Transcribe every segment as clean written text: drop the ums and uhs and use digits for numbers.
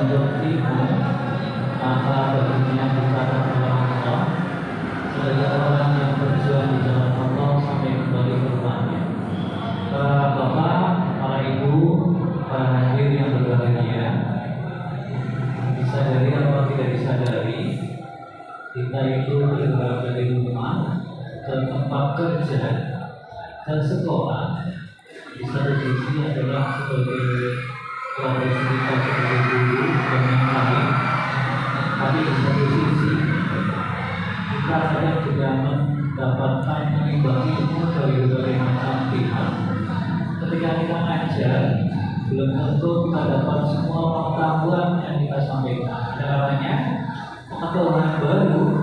untuk ilmu, maka baginya kita kepada Allah sebagai orang yang berjuang di jalan Allah sampai kembali ke rumahnya. Para bapak, para ibu, para hadirin yang berbahagia, disadari atau tidak disadari, kita itu bergerak dari rumah ke tempat kerja dan sekolah. Di satu sisi adalah sebagai profesi kita sebagai guru dan yang lain, tapi di satu sisi kita kadang juga mendapatkan menimba ilmu dari berbagai macam pihak. Ketika kita ngajar, belum tentu kita dapat semua pengetahuan yang kita sampaikan. Ada kalanya pengetahuan baru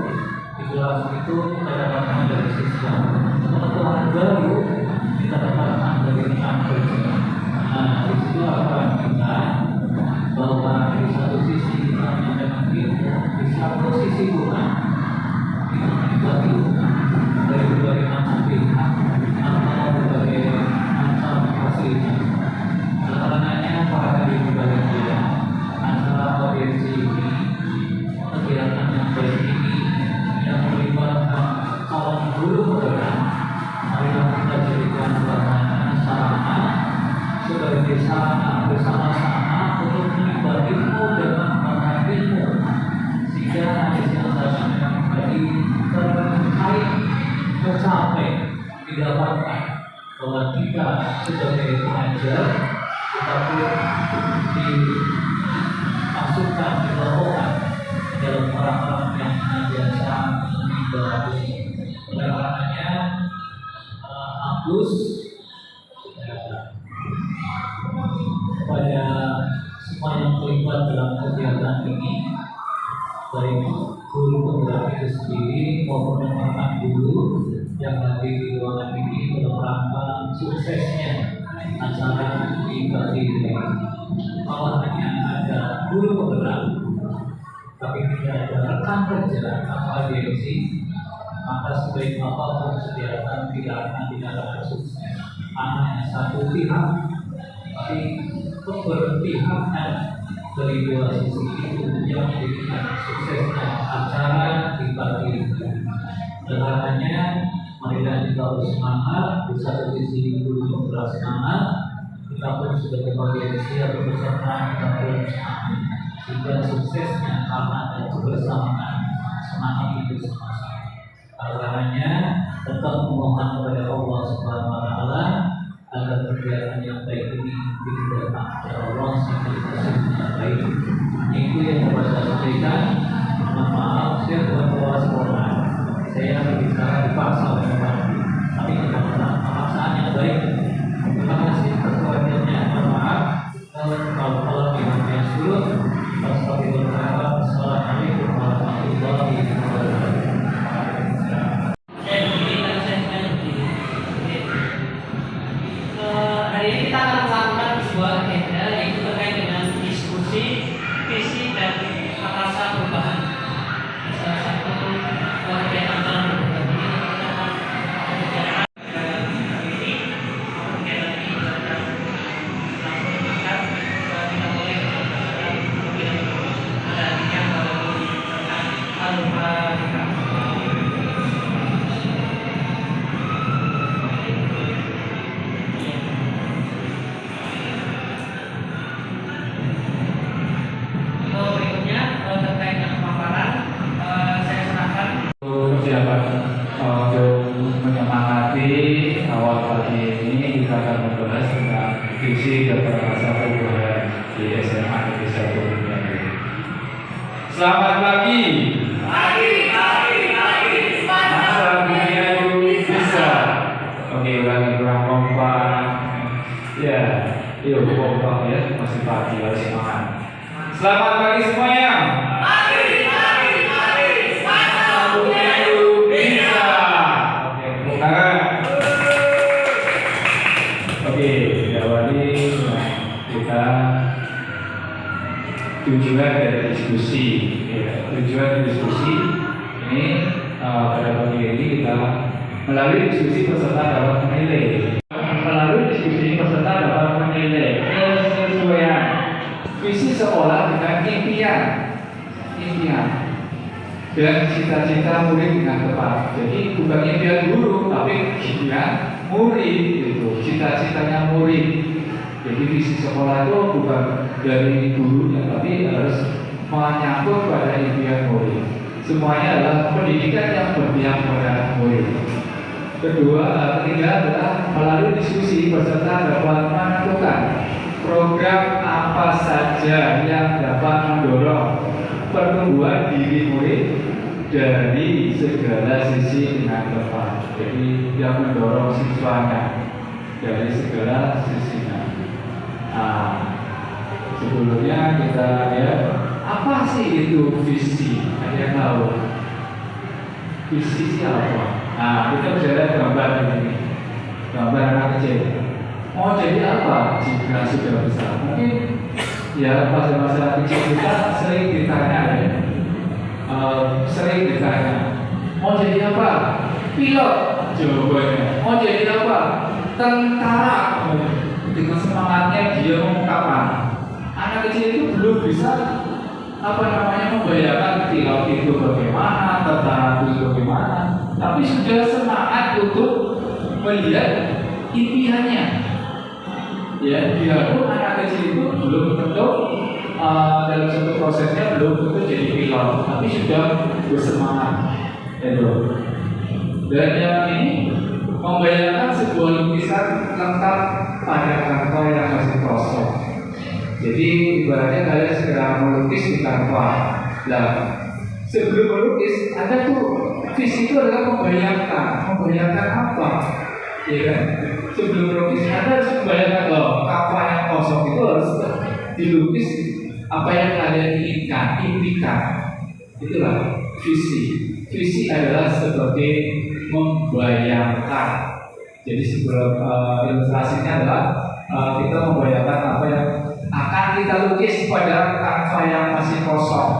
di kelas itu kita dapatkan dari siswa, pengetahuan baru kita dapatkan dari rekan kerja. Nah, di situ harapan kita bahwa di satu sisi kita menyampaikan ilmu, di satu sisi pula kita menimba ilmu dari berbagai macam pihak atau berbagai macam fasilitas. Karenanya para hadirin berbahagia, acara audiensi ini, kegiatan yang baik ini yang melibatkan calon guru penggerak, marilah kita jadikan sarana sebagai sarana bersama-sama untuk menimba ilmu dan mengembangkan ilmu, sehingga hadis yang saya sampaikan tadi tercapai, didapatkan bahwa kita sebagai pengajar kita pun dimasukkan, dikelompokkan dalam orang-orang yang biasa menimba ilmu. Oleh karenanya, Agus kepada semua yang terlibat dalam kegiatan ini, baik guru penggerak itu sendiri maupun rekan guru yang hadir di ruangan ini dalam rangka suksesnya acara di pagi ini. Kalau hanya ada guru penggerak tapi tidak ada rekan kerja atau audiensi, maka sebaik apapun kegiatan tidak akan dikatakan sukses. Hanya satu pihak, tapi keberpihakan dari dua sisi itu yang menjadikan suksesnya acara di pagi ini. Dengarannya, marilah kita bersemangat. Di satu sisi guru penggerak semangat, kita pun sebagai audiensi atau peserta kita pun semangat, sehingga suksesnya karena ada kebersamaan semangat itu sama-sama. Karenanya tetap memohon kepada Allah Subhanahu Wa Taala agar kegiatan yang baik ini diterima oleh Allah sehingga baik. Itu yang dapat saya sampaikan. Mohon maaf, saya bukan ketua sekolah. Saya berbicara dipaksa oleh Bapak, tapi kemaksaan yang baik. Terima kasih atas perhatiannya. Mohon maaf kalau pihaknya surut. Assalamualaikum warahmatullahi wabarakatuh. Hari ini kita akan melakukan sebuah agenda yaitu terkait dengan diskusi visi dan atasan perubahan. Salah satu kegiatan dalam perubahan ini kita akan membicarakan ini. Kegiatan ini akan langsung dibuka. Kita boleh ada yang Al-Fatihah. Visi dan perasaan perubahan di SMA Negeri 1 Bumi. Selamat pagi. Masa dunia itu bisa. Oke, ulangi kurang kompak. Ya, yuk kompak ya. Masih pagi, harus semangat. Selamat pagi semuanya. Masa dunia itu bisa. Oke, bukan. Oke, diawali kita tujuan dari diskusi. Ya, tujuan diskusi ini pada pagi ini kita melalui diskusi peserta dapat menilai. Melalui diskusi peserta dapat menilai kesesuaian visi sekolah dengan impian dan cita-cita murid dengan tepat. Jadi bukan impian guru, tapi impian murid itu, cita-citanya murid. Jadi visi sekolah itu bukan dari gurunya, tapi harus menyangkut pada impian murid. Semuanya adalah pendidikan yang berpihak pada murid. Ketiga adalah melalui diskusi peserta dapat menentukan program apa saja yang dapat mendorong pertumbuhan diri murid dari segala sisi dengan tepat. Jadi yang mendorong siswanya dari segala sisinya. Sebelumnya kita lihat apa sih itu visi? Ada yang tahu? Visi siapa? Kita bisa lihat gambar ini, gambar anak kecil. Mau jadi apa jika sudah besar? Mungkin ya masa-masa kecil kita sering ditanya mau jadi apa? Pilot jawabannya. Mau jadi apa? Tentara. Dengan semangatnya dia mengungkapkan. Anak kecil itu belum bisa membayangkan pilot itu bagaimana, tentara itu bagaimana, tapi sudah semangat untuk melihat impiannya. Ya, dia pun anak kecil itu belum tentu dalam satu prosesnya belum tentu jadi pilot, tapi sudah bersemangat. Dan yang ini membayangkan sebuah lukisan lengkap pada kantor yang masih kosong. Jadi ibaratnya kalian segera melukis di kanvas. Nah, sebelum melukis ada tuh visi itu adalah membayangkan apa? Ya kan? Sebelum melukis Anda harus membayangkan kanvas yang kosong itu harus dilukis apa yang kalian inginkan, impikan. Itulah visi. Visi adalah seperti membayangkan. Jadi sebelum ilustrasinya adalah kita membayangkan apa yang akan kita lukis pada kanvas yang masih kosong.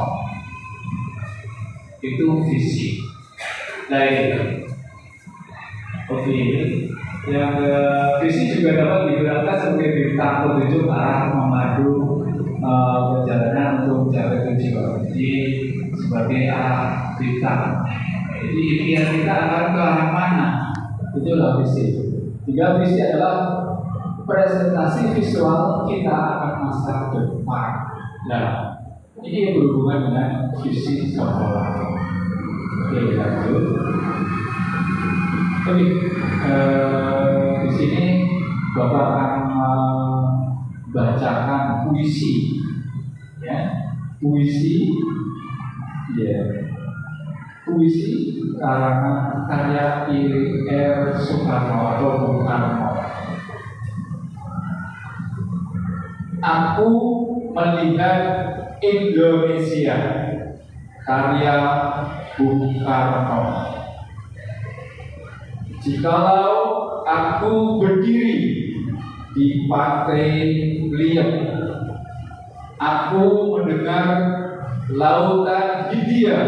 Itu visi. Baik. Oke. Yang visi juga dapat digunakan sebagai bintang petunjuk arah memadu perjalanan untuk mencapai tujuan. Jadi sebagai arah bintang. Jadi impian kita akan ke arah mana? Itulah visi. Tiga visi adalah presentasi visual kita akan masa depan. Nah, ini berhubungan dengan visi sekolah. Oke, lanjut. Oke, di sini Bapak akan membacakan puisi, ya, puisi karangan karya R. Soekarno atau Bung Karno. Aku melihat Indonesia, karya Bung Karno. Jikalau aku berdiri di pantai Liep, aku mendengar lautan Hindia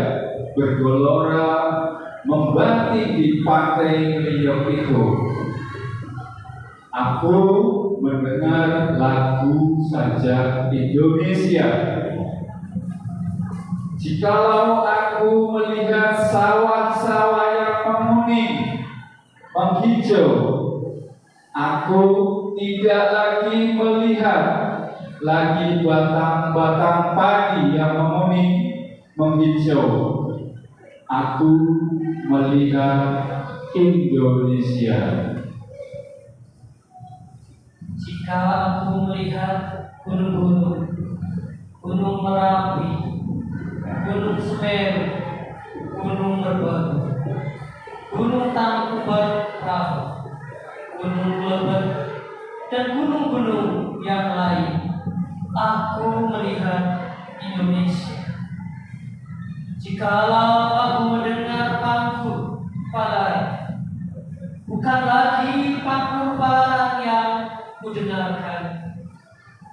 bergelora membati di pantai Liep itu. Aku mendengar lagu sajak Indonesia. Jikalau aku melihat sawah-sawah yang menguning, menghijau, aku tidak lagi melihat lagi batang-batang padi yang menguning, menghijau. Aku melihat Indonesia. Jika aku melihat gunung-gunung, Gunung Merapi, Gunung Semeru, Gunung Merbabu, Gunung Tangkuban Perahu, Gunung Lebat, dan gunung-gunung yang lain, aku melihat Indonesia. Jikalau aku mendengar pangku palai, bukan lagi pangku parang yang kudengarkan,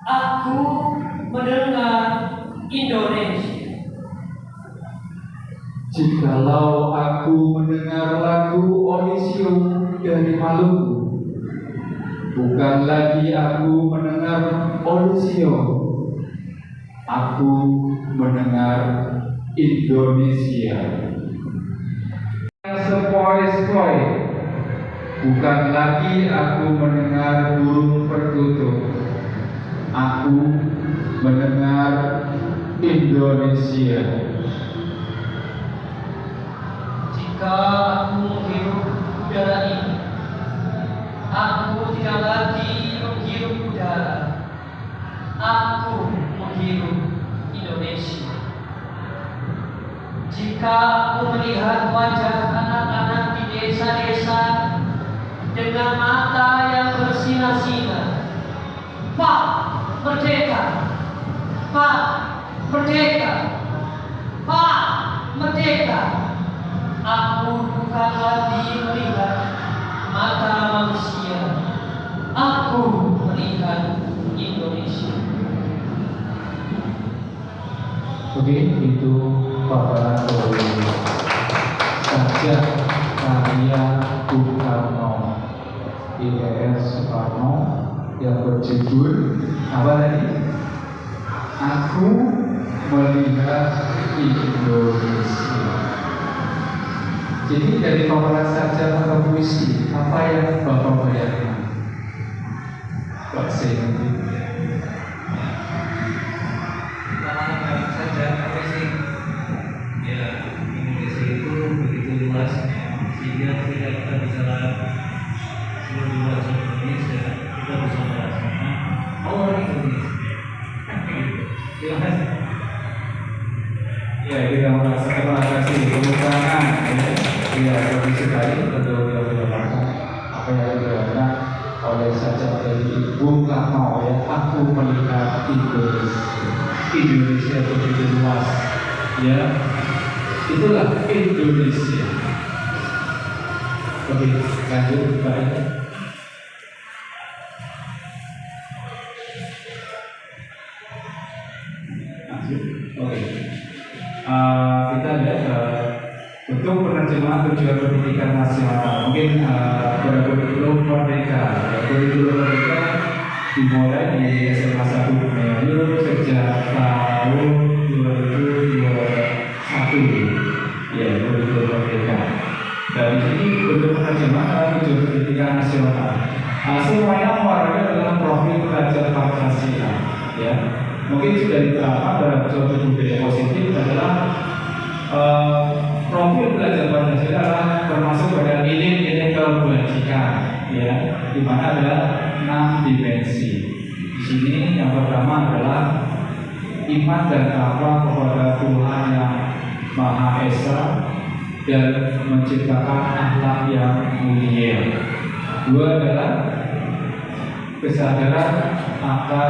aku mendengar Indonesia. Jikalau aku mendengar lagu Orisio dari Maluku, bukan lagi aku mendengar Orisio, aku mendengar Indonesia. Sepoi-sepoi, bukan lagi aku mendengar burung perkutut, aku mendengar Indonesia. Jika aku menghirup udara ini, aku tidak lagi menghirup udara. Aku menghirup Indonesia. Jika aku melihat wajah anak-anak di desa-desa dengan mata yang bersinar-sinar, Pak Merdeka, Pak Merdeka, Pak Merdeka, aku bukan lagi melihat mata manusia, aku melihat Indonesia. Oke, itu paparan dari Sajak Karya Bung Karno, IPS Soekarno, yang berjudul apa tadi? Aku melihat Indonesia. Jadi dari paparan sajak atau puisi, apa yang Bapak bayangkan? Pak Seni. Indonesia itu begitu luas sehingga ketika kita bicara seluruh luas Indonesia kita bisa merasakan orang Indonesia. Terima kasih. Ya, kita merasakan kasih kemudahan ya lebih sekali untuk melakukan apa yang dilakukan oleh sajak dari Bung Karno ya. Aku melihat Indonesia begitu luas ya. Itulah Indonesia. Oke, lanjut baik. Oke. Kita lihat untuk penerjemahan tujuan pendidikan nasional. Mungkin kurikulum merdeka. Kurikulum merdeka dimulai di SMA 1 Melayu sejak tahun 2021. Ya, kurikulum merdeka. Dan ini bentuk penerjemahan tujuan pendidikan nasional. Semuanya muaranya adalah profil belajar Pancasila. Ya, mungkin sudah diterapkan dalam suatu budaya positif adalah profil belajar Pancasila adalah termasuk pada nilai-nilai kebajikan, ya, di mana ada 6 dimensi. Di sini yang pertama adalah iman dan takwa kepada Tuhan yang Maha Esa dan menciptakan akhlak yang mulia. Dua adalah kesadaran akan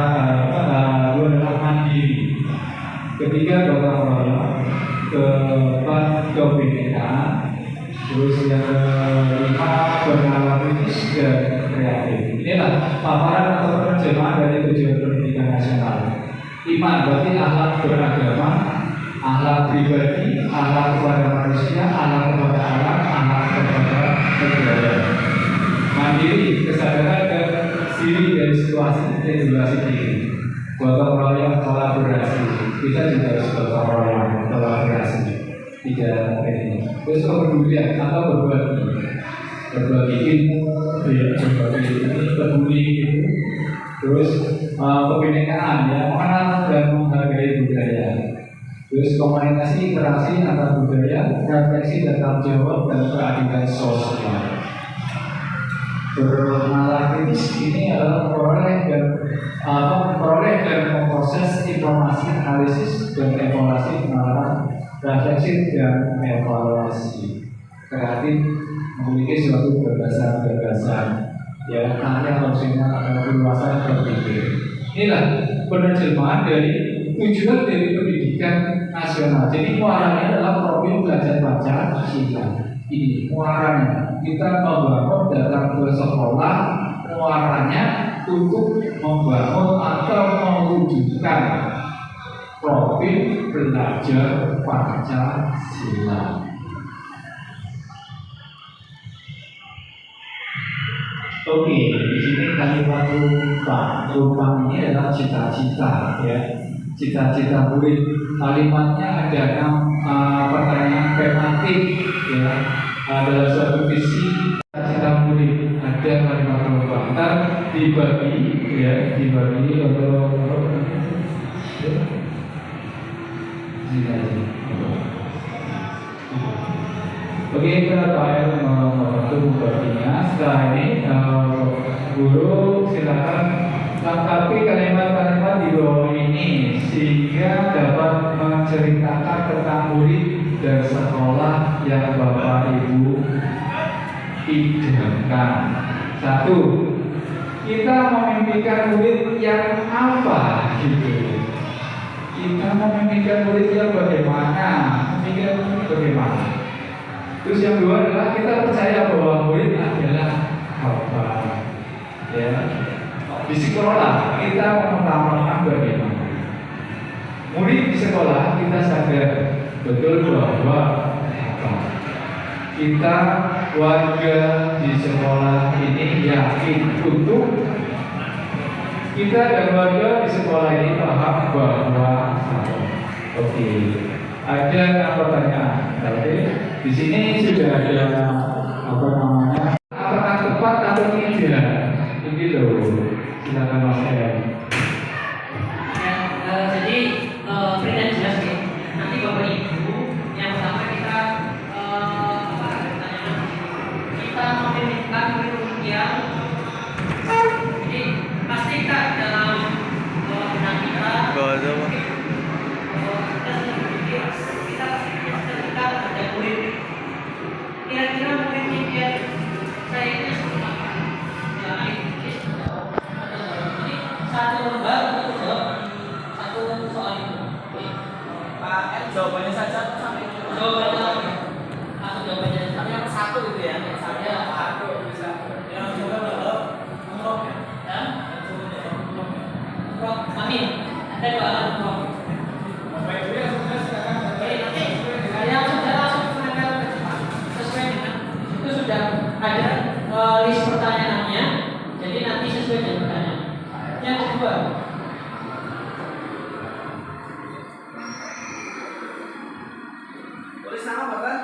dua adalah mandiri. Ketiga gotong royong, keempat kebinekaan, terus yang kelima bernalar kritis dan kreatif. Inilah paparan atau penerjemahan dari tujuan pendidikan nasional. Iman berarti akhlak beragama, akhlak pribadi, akhlak kepada manusia, akhlak kepada alam, akhlak kepada negara. Mandiri, kesadaran dan diri dari situasi, regulasi diri. Gotong royong, kolaborasi. Kita juga harus gotong royong, kolaborasi. Tiga ini. Terus kepedulian atau berbagi ilmu, berbagi ini, peduli itu. Terus kebinekaan, ya, mengenal dan menghargai budaya. Terus komunikasi, interaksi antar budaya, refleksi dan tanggung jawab dan keadilan sosial. Bernalar kritis ini adalah memperoleh dan memproses informasi, analisis dan evaluasi, penalaran, refleksi dan evaluasi. Kreatif memiliki suatu gagasan-gagasan, ya, karya opsional atau keluasan berpikir. Inilah penerjemahan dari tujuan dari pendidikan nasional. Jadi muaranya adalah profil belajar Pancasila. Ini muaranya, kita membangun datang ke sekolah, muaranya untuk membangun atau mewujudkan profil belajar Pancasila. Oke, di sini kalimat rumpang. Rumpang ini adalah cita-cita, ya. cita-cita murid. Kalimatnya ada 6 pertanyaan tematik ya. Dalam suatu visi cita-cita murid ada kalimat berubah. Ntar dibagi ya, dibagi untuk oke, kita akan membantu membaginya. Setelah ini guru silakan lengkapi kalimat-kalimat di bawah ini sehingga dapat menceritakan tentang murid dan sekolah yang Bapak Ibu idamkan. 1. Kita memimpikan murid yang apa gitu. Kita memimpikan murid yang bagaimana? Memimpikan murid bagaimana? Terus yang kedua adalah kita percaya bahwa murid adalah apa? Ya. Di sekolah kita mengutamakan bagaimana? Murid di sekolah kita sadar betul bahwa apa? Kita warga di sekolah ini yakin untuk kita dan warga di sekolah ini paham bahwa oke, ada pertanyaan. Oke, di sini sudah ada apa namanya? Apakah tepat atau tidak? Begitu. Silakan Mas Em. Ya, jadi berikan jelas ya. Nanti Bapak Ibu yang pertama kita kita memilihkan murid yang jadi pastikan dalam benak kita kita ketika ada murid kira-kira murid yang saya ini seperti apa? Jangan jadi satu lembar untuk jawab satu soal itu. Pak M jawabannya saja sampai jawabannya langsung jawabannya tapi yang satu itu ya saya satu bisa yang juga belum umroh ya umroh amin ada doa umroh Bapak Ibu yang sudah silakan yang sudah langsung menempel ke depan sesuai dengan itu sudah ada list pertanyaannya jadi nanti sesuai dengan pertanyaan. Yang kedua tulis nama Bapak?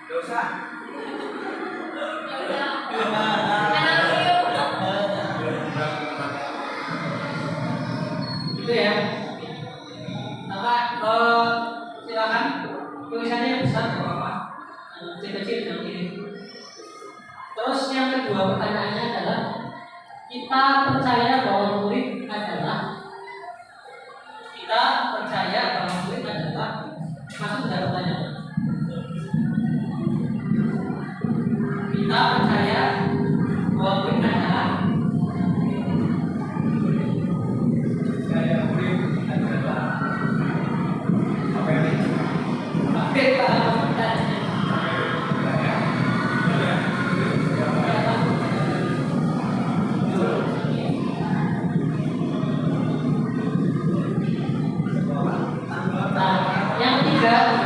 Gak usah. itu ya maka silakan tulisannya yang besar nggak apa-apa kecil-kecil yang ini. Terus yang kedua pertanyaannya adalah kita percaya bahwa murid adalah masuk dalam pertanyaan. Kita percaya bahwa murid adalah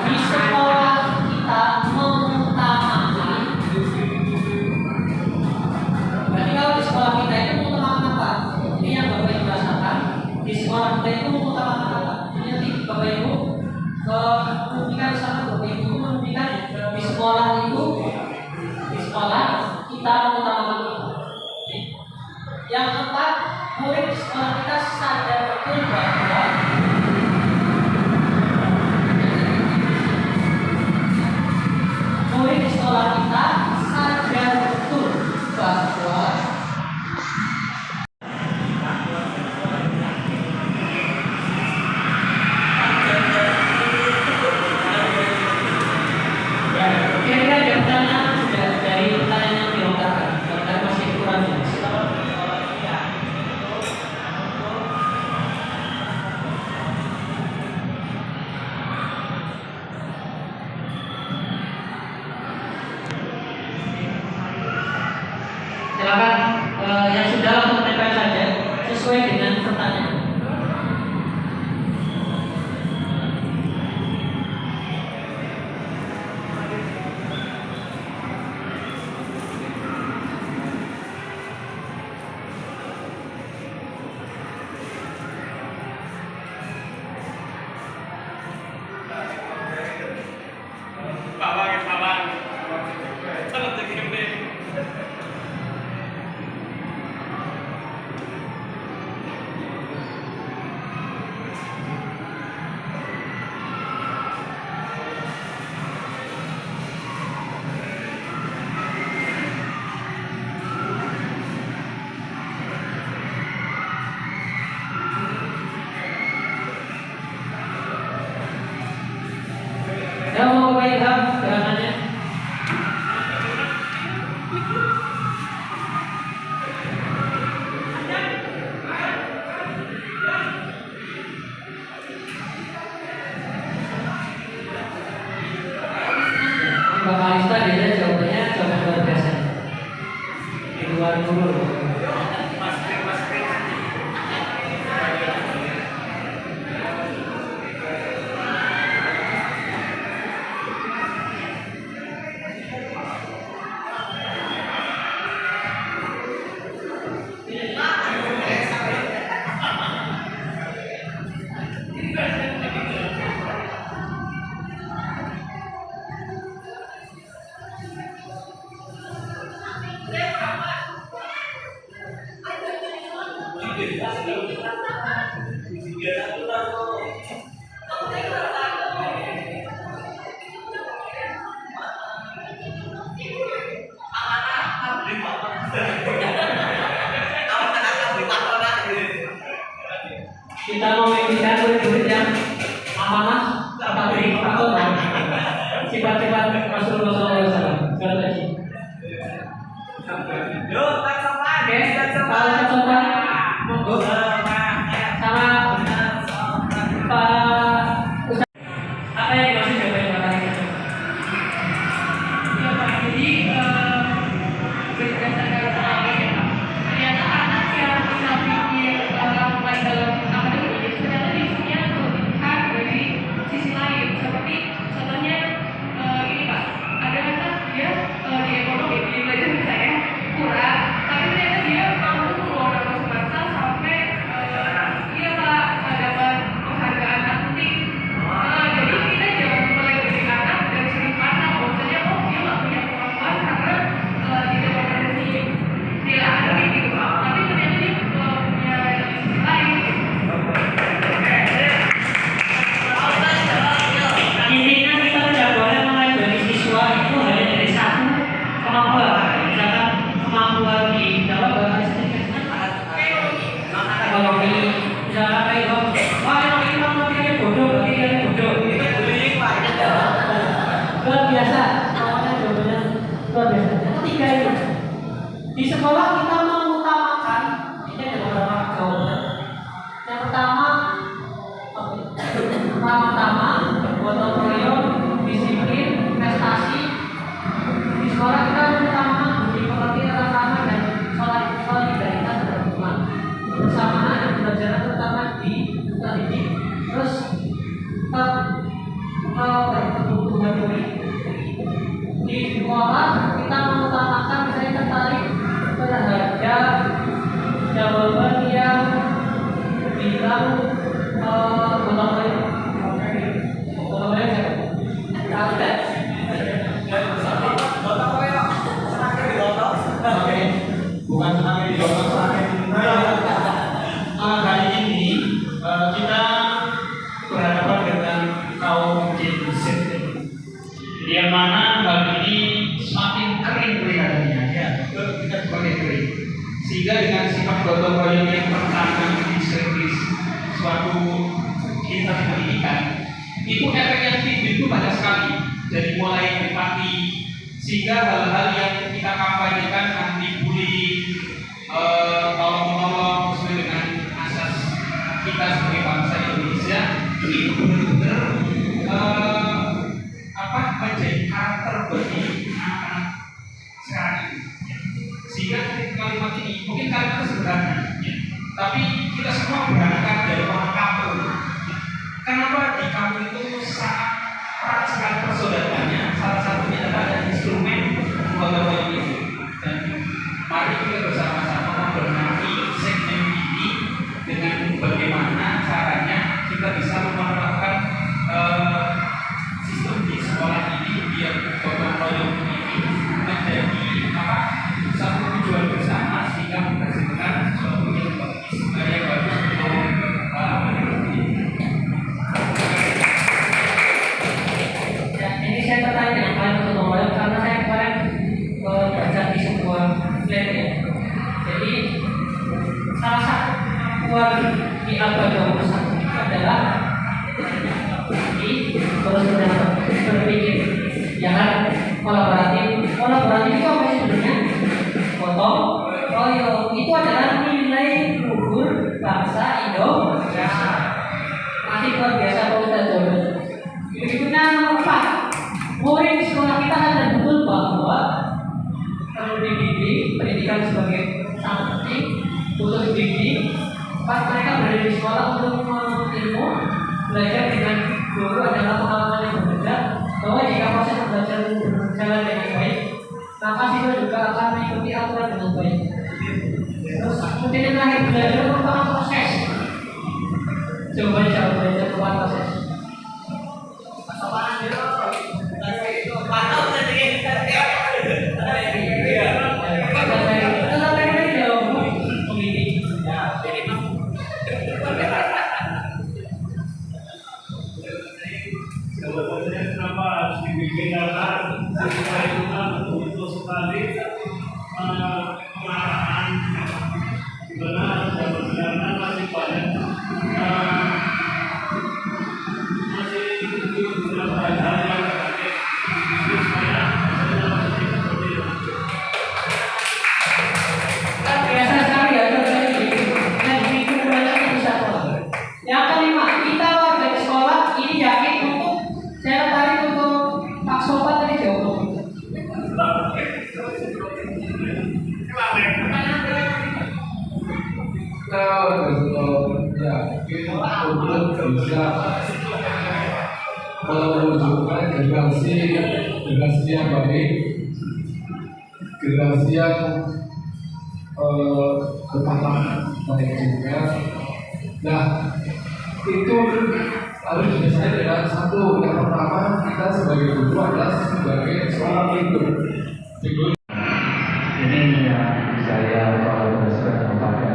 di sekolah kita mengutamakan. Berarti kalau di sekolah kita itu mengutamakan apa? Ini yang Bapak Ibu rasakan. Di sekolah kita itu mengutamakan apa? Ini nanti Bapak Ibu menunjukkan sama Bapak Ibu menunjukkan di sekolah itu di sekolah kita mengutamakan apa? Yang keempat, murid di sekolah kita sadar betul bahwa murid di sekolah kita sadar betul bahwa kira-kira ada pertanyaan sudah dari pertanyaan yang dilontarkan, karena masih kurang jelas. Kalista dia jawabannya jawaban luar biasa. Di luar guru. Kita mau memilih murid-murid yang amanah, tabarik, atau sifat-sifat Rasulullah SAW. Sekali lagi. Yuk, tak sopan, guys, tak sopan. Kalau tak sopan, monggo. Sama Pak Ustaz. Apa yang dimaksud jawaban Bapak itu? Ya Pak, jadi berdasarkan pengalaman ya Pak, ternyata anak yang bisa pikir mulai dalam akademik itu ternyata dia punya kelebihan dari sisi lain, seperti contohnya ini Pak, ada anak dia di ekonomi di belajar misalnya kurang, tapi ternyata dia mampu mengeluarkan semasa sampai iya Pak dapat penghargaan akunting. Jadi kita jangan mulai dari anak dari sudut pandang bahwasanya oh dia nggak punya kemampuan karena tidak memenuhi nilai akademik gitu Pak. Tapi ternyata dia punya sisi lain. Intinya kita tidak boleh melabeli siswa itu hanya dari satu kemampuan. Misalkan kemampuan di dalam bahasa ekonomi, misalkan kayak wah yang ini matematikanya bodoh, berarti dia bodoh. Bullying, Pak. Luar biasa, awalnya jawabannya luar biasa. Yang ketiga itu di sekolah kita mengutamakan ini ada beberapa jawaban. Yang pertama, pertama-tama gotong royong, disiplin, prestasi. Di sekolah kita mengutamakan budi pekerti sama dan solidaritas berhubungan bersamaan dan pembelajaran terutama di terdidik. Terus kebutuhan diri di sekolah kita mengutamakan misalnya tertarik terhadap jawaban yang bilang gotong royong. Gotong royong siapa? Tahu tidak? Gotong royong, semakin digotong. Oke, bukan semakin digotong, semakin hari ini kita berhadapan dengan kaum Gen Z, yang mana hal ini semakin kering kelihatannya, ya, kita semakin kering. Sehingga dengan sifat gotong royong yang pertama di service suatu instansi pendidikan, itu efek yang timbul itu banyak sekali. Dari mulai empati, sehingga hal-hal yang kita kampanyekan anti bullying, tolong-menolong sesuai dengan asas kita sebagai bangsa Indonesia, itu benar-benar menjadi karakter bagi anak-anak sekarang ini. Sehingga kalimat ini mungkin kalimatnya sederhana, ya, tapi kita semua berangkat dari orang kampung. Kenapa di kampung itu sangat erat sekali persaudaraannya? Salah satunya adalah ada instrumen gotong royong itu. Dan mari kita bersama-sama membenahi segmen ini dengan bagaimana caranya kita bisa menerapkan sistem di sekolah ini biar gotong royong ini menjadi satu tujuan bersama sehingga menghasilkan sesuatu yang bagus untuk Ya, ini saya tertarik dengan kalian gotong royong karena saya kemarin baca di sebuah slide ya. Jadi salah satu kemampuan di abad 21 itu adalah berpikir, jangan kolaboratif. Kolaboratif itu apa sih sebenarnya? Gotong royong itu adalah nilai luhur bangsa Indonesia. Masih luar biasa kalau kita coba. Berikutnya nomor 4, murid di sekolah kita ada pendidikan sebagai sangat penting untuk dididik. Pas mereka berada di sekolah untuk menuntut ilmu, belajar dengan guru adalah pengalaman yang berbeda. Bahwa jika proses pembelajaran berjalan dengan baik, maka siswa juga akan mengikuti aturan dengan baik. Terus mungkin yang terakhir, belajar merupakan proses. Coba jauh belajar merupakan proses. Kenapa harus dibedakan sesuai dengan untuk sekali pengarahan di mana sebenarnya masih banyak masih beberapa hal yang terkait supaya seperti itu. Biasa sekali ya dan itu banyak yang bisa sekolah. Yang kelima, kita warga di sekolah ini yakin untuk saya tarik untuk Pak Sobat tadi jawab. Untuk bisa mewujudkan generasi yang baik, generasi yang berpengalaman baik juga. Nah, itu harus diselesaikan dengan satu. Yang pertama, kita sebagai guru adalah sebagai seorang figur. Ini yang saya kolaborasikan kepada.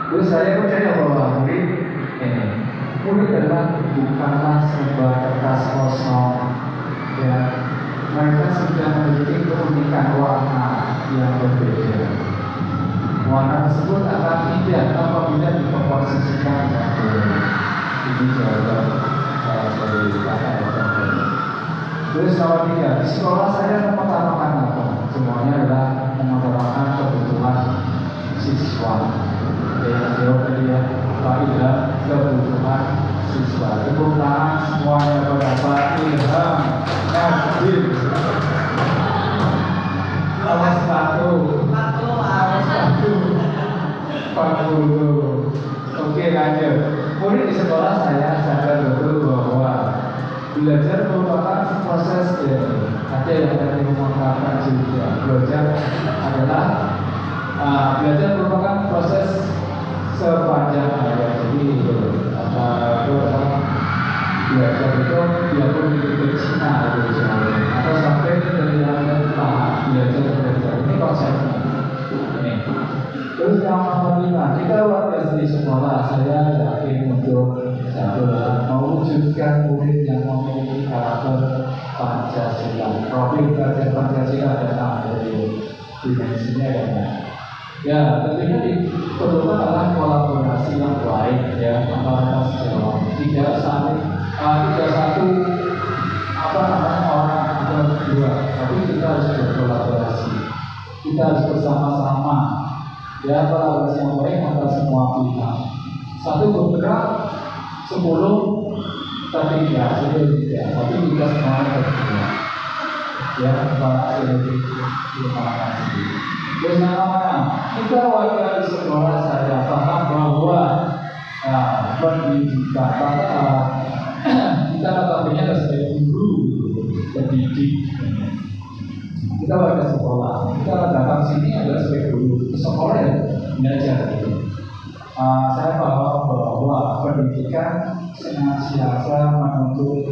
Terus saya percaya bahwa murid adalah bukanlah sebuah kertas kosong, ya. Mereka sudah memiliki keunikan warna yang berbeda. Warna tersebut akan indah apabila dikomposisikan dengan baik. Ini jawaban dari kakak. Terus nomor 3, di sekolah saya mengutamakan apa? Semuanya adalah mengutamakan kebutuhan siswa. Yang jauh tadi ya, faedah kebutuhan siswa. Tepuk tangan semuanya pada Pak Ilham Nadir. Awas satu. Pak Guru. Oke, lanjut. Murid di sekolah saya sadar betul bahwa belajar merupakan proses ada yang tadi mengatakan juga belajar adalah belajar merupakan proses sepanjang hayat. Jadi belajar itu dia pun di Cina atau sampai dari tahap belajar ini konsepnya. Terus yang nomor 5, kita warga di sekolah saya yakin untuk satu mewujudkan murid yang memiliki karakter Pancasila. Profil karakter Pancasila ada dari dimensinya ya, tentunya diperlukan adalah kolaborasi yang baik ya antara sejauh tidak satu orang atau dua, tapi kita harus berkolaborasi, kita harus bersama-sama ya, kolaborasi yang baik antara semua pihak. Satu bergerak, 10 tertinggal, tapi kita semuanya tertinggal. Ya, terima kasih. Terus kita warga di sekolah saya paham bahwa pendidikan kita notabene harus sebagai guru pendidik. Kita warga sekolah, kita datang sini adalah sebagai guru ke sekolah ya belajar gitu. Saya paham bahwa pendidikan senantiasa menuntut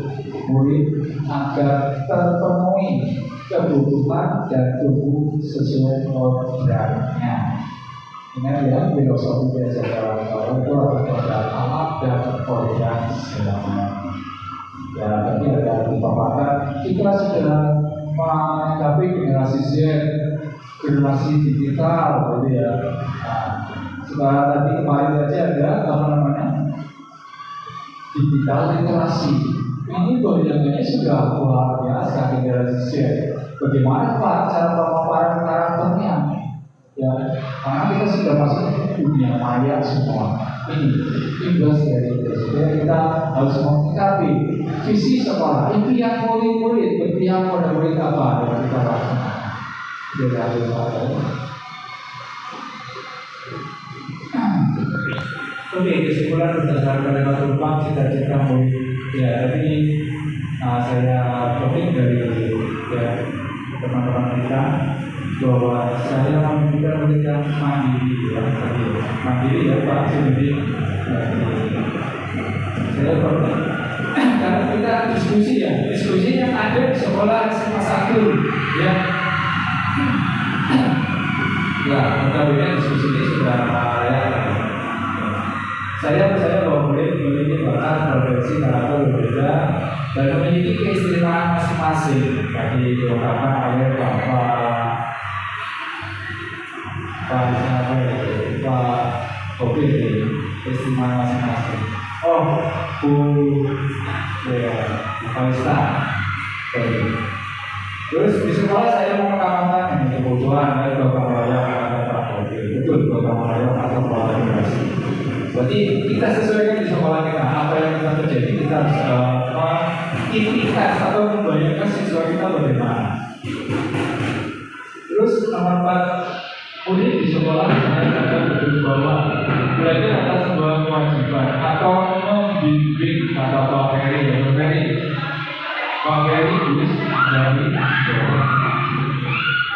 murid agar terpenuhi kebutuhan dan tumbuh sesuai programnya. Ingat ya, filosofi belajar kawan-kawan itu ada alat dan program segalanya. Ya, tapi ada dipaparkan. Kita sudah menghadapi generasi Z, generasi digital, gitu ya. Sekarang tadi kemarin saja ada apa namanya digital literasi. Ini goyangannya sudah luar biasa generasi Z. Bagaimana Pak cara pemaparan karakternya? Ya, karena kita sudah masuk ke dunia maya semua. Ini imbas dari itu. Jadi kita harus menyikapi visi sekolah. Impian murid-murid, impian murid apa yang kita lakukan. Jadi Oke, kesimpulan berdasarkan kalimat Tumpang cita-cita murid. Ya, tadi saya topik dari ya, teman-teman kita bahwa saya meminta mereka mandiri ya, tadi mandiri ya Pak Sendiri. Saya topik karena kita diskusi yang ada di sekolah SMA 1 ya. Ya, mudah-mudahan diskusi ini sudah layak. Saya percaya bahwa murid memiliki bakat, profesi, karakter berbeda dan memiliki keistimewaan masing-masing. Tadi diungkapkan oleh Pak Bobi, keistimewaan masing-masing. Oh, Bu Kalista. Terus di sekolah saya mau mengamalkan ini kebutuhan dari gotong royong atau Pak Bobi. Betul, gotong royong atau kolaborasi. Berarti kita sesuaikan di sekolah kita apa yang kita terjadi, kita harus mengikhlas atau membayangkan siswa kita bagaimana. Terus nomor 4, murid di sekolah saya akan betul bahwa belajar adalah sebuah kewajiban atau membimbing kata Pak Ferry tulis dari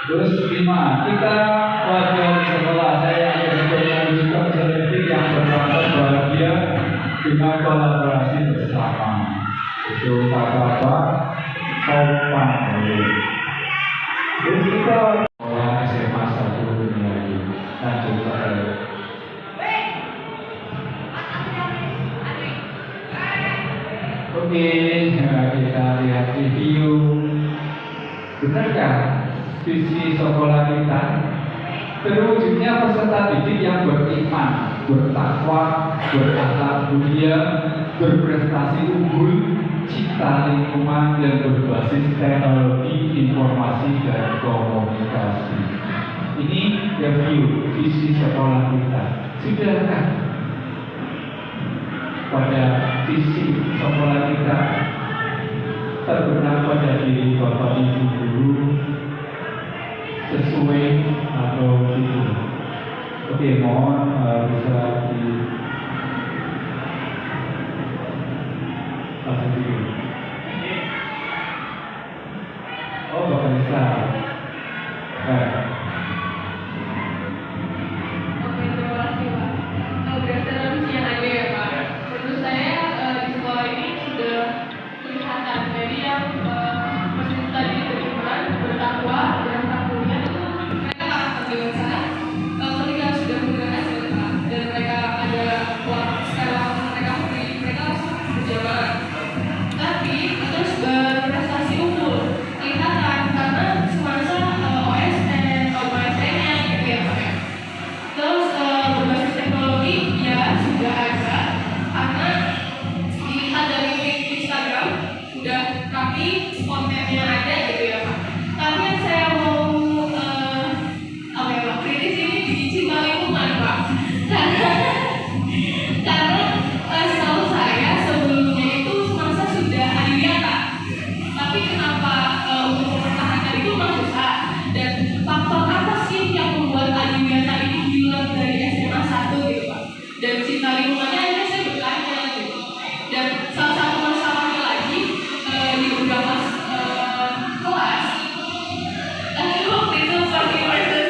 Terus 5, kita warga di sekolah saya akan mewujudkan politik yang bermanfaat bahagia dengan kolaborasi bersama. Itu kata-kata Topan. Terus kita sekolah SMA 1 lagi lanjut pada Oke, kita lihat review. Benarkah visi sekolah kita terwujudnya peserta didik yang beriman, bertakwa, berakhlak mulia, berprestasi unggul, cipta lingkungan yang berbasis teknologi informasi dan komunikasi. Ini review visi sekolah kita. Sudahkah pada visi sekolah kita terbenam pada diri Bapak Ibu guru sesuai atau tidak? Oke, mohon bisa di pasang dulu. Oh, Bapak bisa. Oke, terima kasih Pak. Berdasarkan visi yang ada ya Pak, menurut saya di sekolah ini sudah kelihatan dari yang peserta didik beriman, bertakwa, berakhlak mulia itu mereka akan dewasa ketika sudah menggunakan Pak, dan mereka ada sekarang mereka langsung berjalan. Tapi terus berprestasi unggul kelihatan karena semasa OSN, OSN-nya gitu ya Pak. Terus berbasis teknologi ya sudah ada karena dilihat dari Instagram sudah rapi kontennya ada gitu ya Pak. Tapi yang saya mau kritis ini di cinta lingkungan Pak. Karena setahu saya sebelumnya itu semasa sudah adiwiyata. Tapi kenapa untuk mempertahankan itu memang susah, dan faktor apa sih yang membuat adiwiyata ini hilang dari SMA 1 gitu Pak? Dan cinta lingkungannya akhirnya saya bertanya gitu. Dan salah satu masalahnya lagi di beberapa kelas, waktu itu pas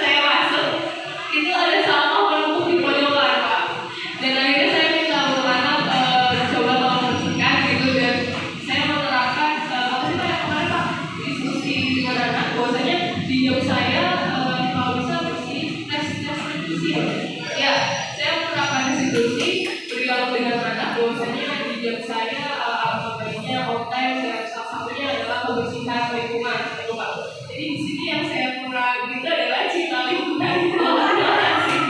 saya masuk itu ada sampah menumpuk di pojokan Pak. Dan akhirnya saya minta anak-anak coba tolong bersihkan gitu, dan saya menerapkan apa sih Pak yang kemarin Pak diskusi dengan anak, bahwasanya di jam saya kalau bisa bersih tes restitusi ya. Saya menerapkan restitusi, berdialog dengan anak, bahwasanya di jam saya baiknya on time, dan salah satunya adalah kebersihan lingkungan gitu Pak. Jadi di sini yang saya kurang itu adalah cinta lingkungan. Terima kasih.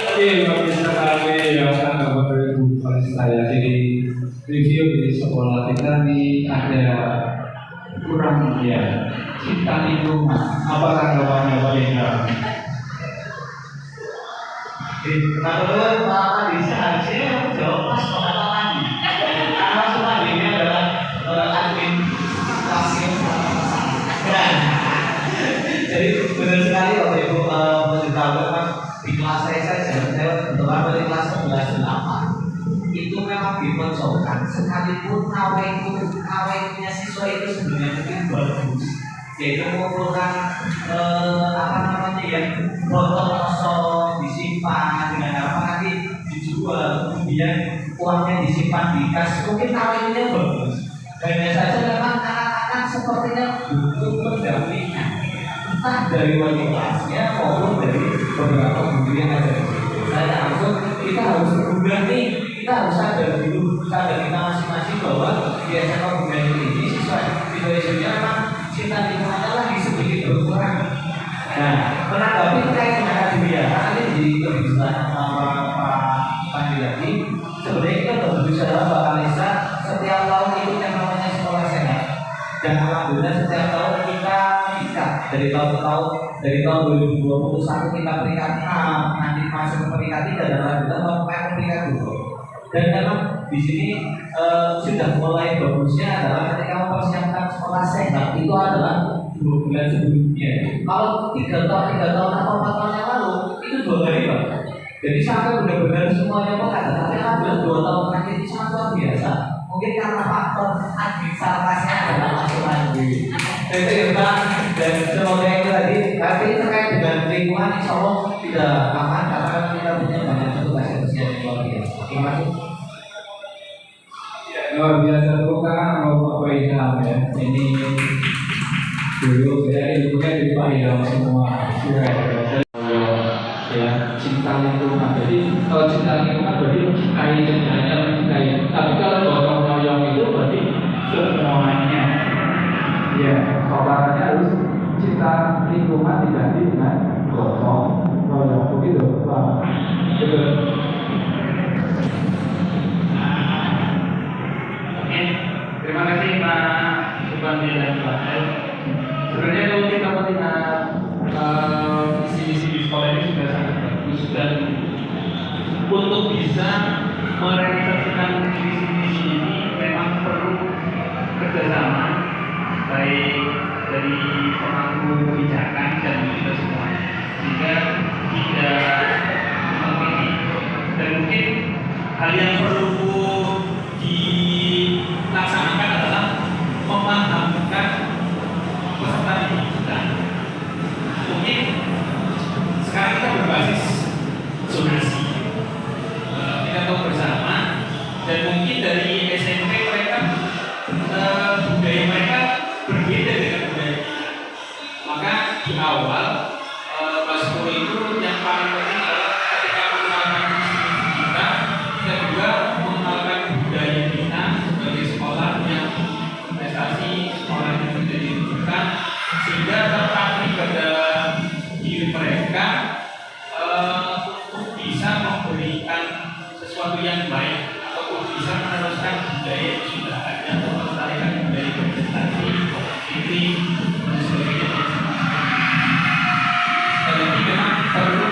Oke, bagus sekali ya Bapak Ibu Kalista ya. Jadi review di sekolah kita nih ada kurang ya cinta lingkungan. Apa tanggapannya Pak Indra? Kalau Pak Adi seharusnya jawab pas Pak Adi. Karena Pak Adi ini adalah administrasi yang sangat besar. Jadi benar sekali Bapak Ibu memberitahukan di kelas saya saja. Saya kebetulan dari kelas apa itu memang dipercayai sekalipun KW-nya siswa itu sebenarnya mungkin bagus, yaitu mengumpulkan botol kosong disimpan dengan apa nanti dijual, kemudian uangnya disimpan di kas, mungkin KW-nya bagus. Hanya saja memang anak-anak sepertinya butuh pendampingan, entah dari wali kelasnya maupun dari beberapa guru yang ada di situ. Saya maksud kita harus berubah nih, kita harus sadar dulu, sadar kita masing-masing bahwa di SMA Budaya ini siswa memang cinta lingkungannya lagi sedikit berkurang. Nah, menanggapi terkait dengan akademia, nanti lebih jelas sama Pak Panji. Sebenarnya kita berbicara Mbak Alisa, setiap tahun itu yang namanya sekolah sehat. Dan alhamdulillah setiap tahun kita meningkat dari tahun ke tahun. Dari tahun 2021 kita peringkat 6, nanti masuk ke peringkat 3 dan alhamdulillah sampai peringkat 2. Dan memang di sini sudah mulai bagusnya adalah ketika mempersiapkan sekolah sehat itu adalah 2 bulan sebelumnya. Kalau 3 tahun atau 4 tahun yang lalu itu 2 hari Pak. Jadi sampai benar-benar semuanya pekat. Tapi alhamdulillah 2 tahun terakhir itu sangat luar biasa. Mungkin karena faktor administrasinya adalah masuk lagi. Itu ya Pak. Dan semoga itu tadi. Tapi terkait dengan lingkungan insya Allah tidak aman karena kita punya banyak tugas yang luar biasa. Terima kasih. Luar biasa tepuk tangan kalau Pak Ilham ya. Ini dulu ya ilmunya dari Pak Ilham semua. Ya cinta lingkungan. Jadi kalau cinta lingkungan berarti mencintai dan hanya mencintai. Tapi kalau gotong royong itu berarti semuanya. Ya, kobarannya harus cinta lingkungan diganti dengan gotong royong. Begitu, Pak. Betul. Oke, terima kasih Pak Subandi dan Pak El. Sebenarnya kalau kita melihat visi-visi di sekolah ini sudah sangat bagus dan untuk bisa merealisasikan visi-visi ini memang perlu kerjasama baik dari pemangku kebijakan dan kita semua sehingga tidak memilih dan mungkin hal yang perlu dilaksanakan adalah memahamkan peserta didik kita. Mungkin sekarang kita berbasis zonasi, kita tahu bersama dan mungkin dari SMP mereka budaya mereka berbeda dengan budaya kita. Maka di awal kelas 10 itu yang paling penting adalah ketika mengenalkan visi kita juga mengenalkan budaya kita sebagai sekolah yang prestasi, sekolah yang menjadi rujukan sehingga terpatri pada diri mereka untuk bisa memberikan sesuatu yang baik ataupun bisa meneruskan budaya yang sudah ada atau melestarikan budaya prestasi, ini dan sebagainya. Sekali lagi memang perlu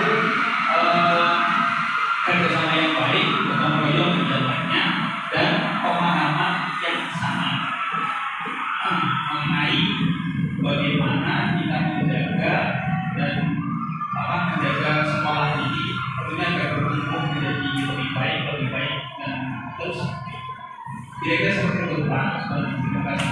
kerjasama yang baik, gotong royong di dalamnya dan pemahaman yang sama mengenai bagaimana kita menjaga dan menjaga sekolah ini tentunya agar bertumbuh menjadi lebih baik dan terus kira-kira seperti itu Pak. Terima kasih.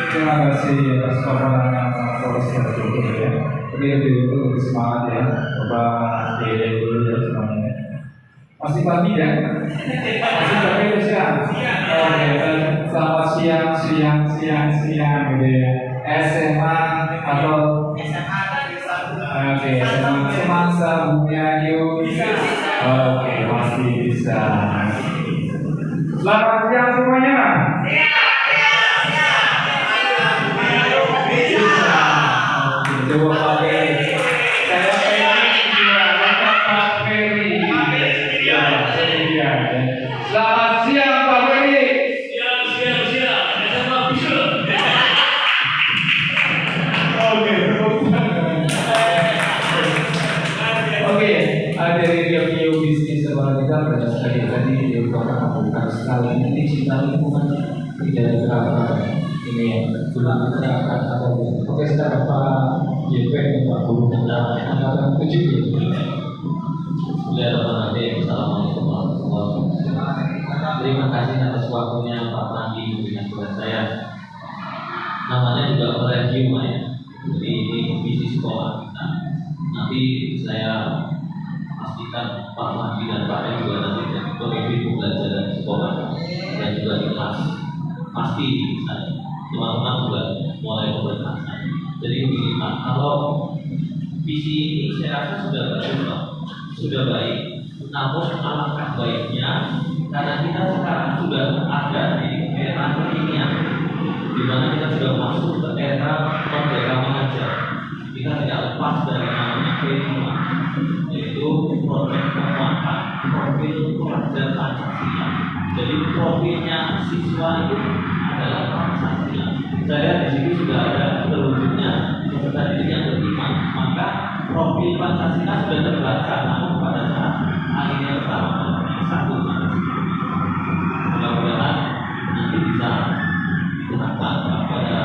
Terima kasih atas paparannya Pak Polisi ya. Oke, lebih semangat ya, Bapak Dede dulu ya semuanya. Masih pagi ya? Masih pagi ya siang? Oke, selamat siang gitu ya. SMA atau oke, semasa Bumiayu. Oke, masih bisa. Selamat siang semuanya. Coba pakai saya Pak Ferry. Selamat siang Pak Ferry. Oke, dari review bisnis sekolah kita berdasarkan tadi diutamakan bukan sekali ini cinta lingkungan tidak berapa ini yang tulang gerakan atau oke sekarang Pak YP Pak Guru angkatan 7 ya. Bismillahirrahmanirrahim. Assalamualaikum warahmatullahi wabarakatuh. Terima kasih atas waktunya Pak Pandi dengan saya. Namanya juga Kolegium ya. Jadi ini visi sekolah kita. Nanti saya pastikan Pak Pandi dan Pak Ren juga nanti pemimpin pembelajaran di sekolah dan juga di kelas. Pasti teman-teman juga mulai berkesan. Jadi begini Pak, kalau visi ini saya rasa sudah bagus Pak. Sudah baik, namun alangkah baiknya karena kita sekarang sudah ada di era kekinian, di mana kita sudah masuk ke era merdeka mengajar. Kita tidak lepas dari namanya P5, yaitu proyek penguatan profil pelajar Pancasila. Jadi profilnya siswa itu adalah Pancasila. Saya di sini sudah ada terwujudnya peserta didik yang beriman, maka profil Pancasila sudah terbaca, namun pada saat akhirnya pertama satu mudah-mudahan nanti bisa diterapkan pada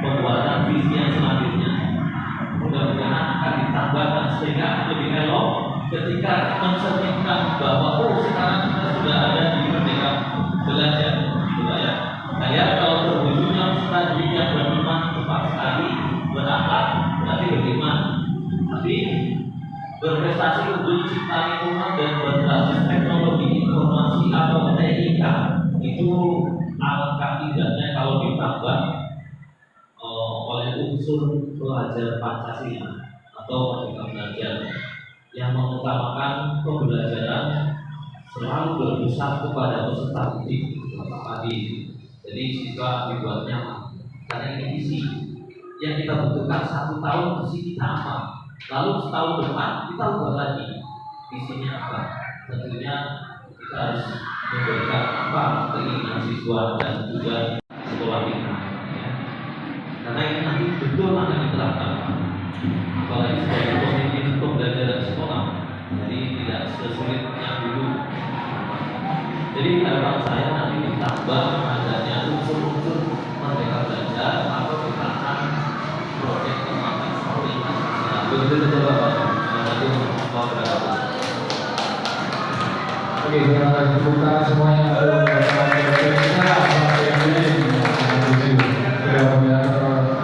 pembuatan visi yang selanjutnya. Mudah-mudahan akan ditambahkan sehingga lebih elok ketika mencerminkan bahwa sekarang kita sudah ada di Merdeka Belajar, ya. Saya kalau terwujudnya tadi yang beriman tepat sekali, berakhlak, berarti beriman. Tapi berprestasi untuk cipta lingkungan dan berbasis teknologi informasi atau TIK itu alangkah indahnya kalau ditambah oleh unsur pelajar Pancasila atau Merdeka Belajar yang mengutamakan pembelajaran selalu berpusat kepada peserta didik tadi. Jadi siswa dibuat nyaman karena ini visi yang kita butuhkan 1 tahun visi kita apa. Lalu setahun depan kita ubah lagi visinya apa. Tentunya kita harus memberikan apa keinginan siswa dan juga sekolah kita. Ya. Karena ini nanti betul akan diterapkan. Apalagi sebagai pemimpin pembelajaran sekolah, jadi tidak sesulit yang dulu. Jadi harapan saya nanti ditambah adanya unsur-unsur Merdeka Belajar atau tentang proyek penguatan profil Pancasila. Begitu saja Bapak. Assalamualaikum warahmatullahi wabarakatuh. Oke, terima kasih buka semuanya untuk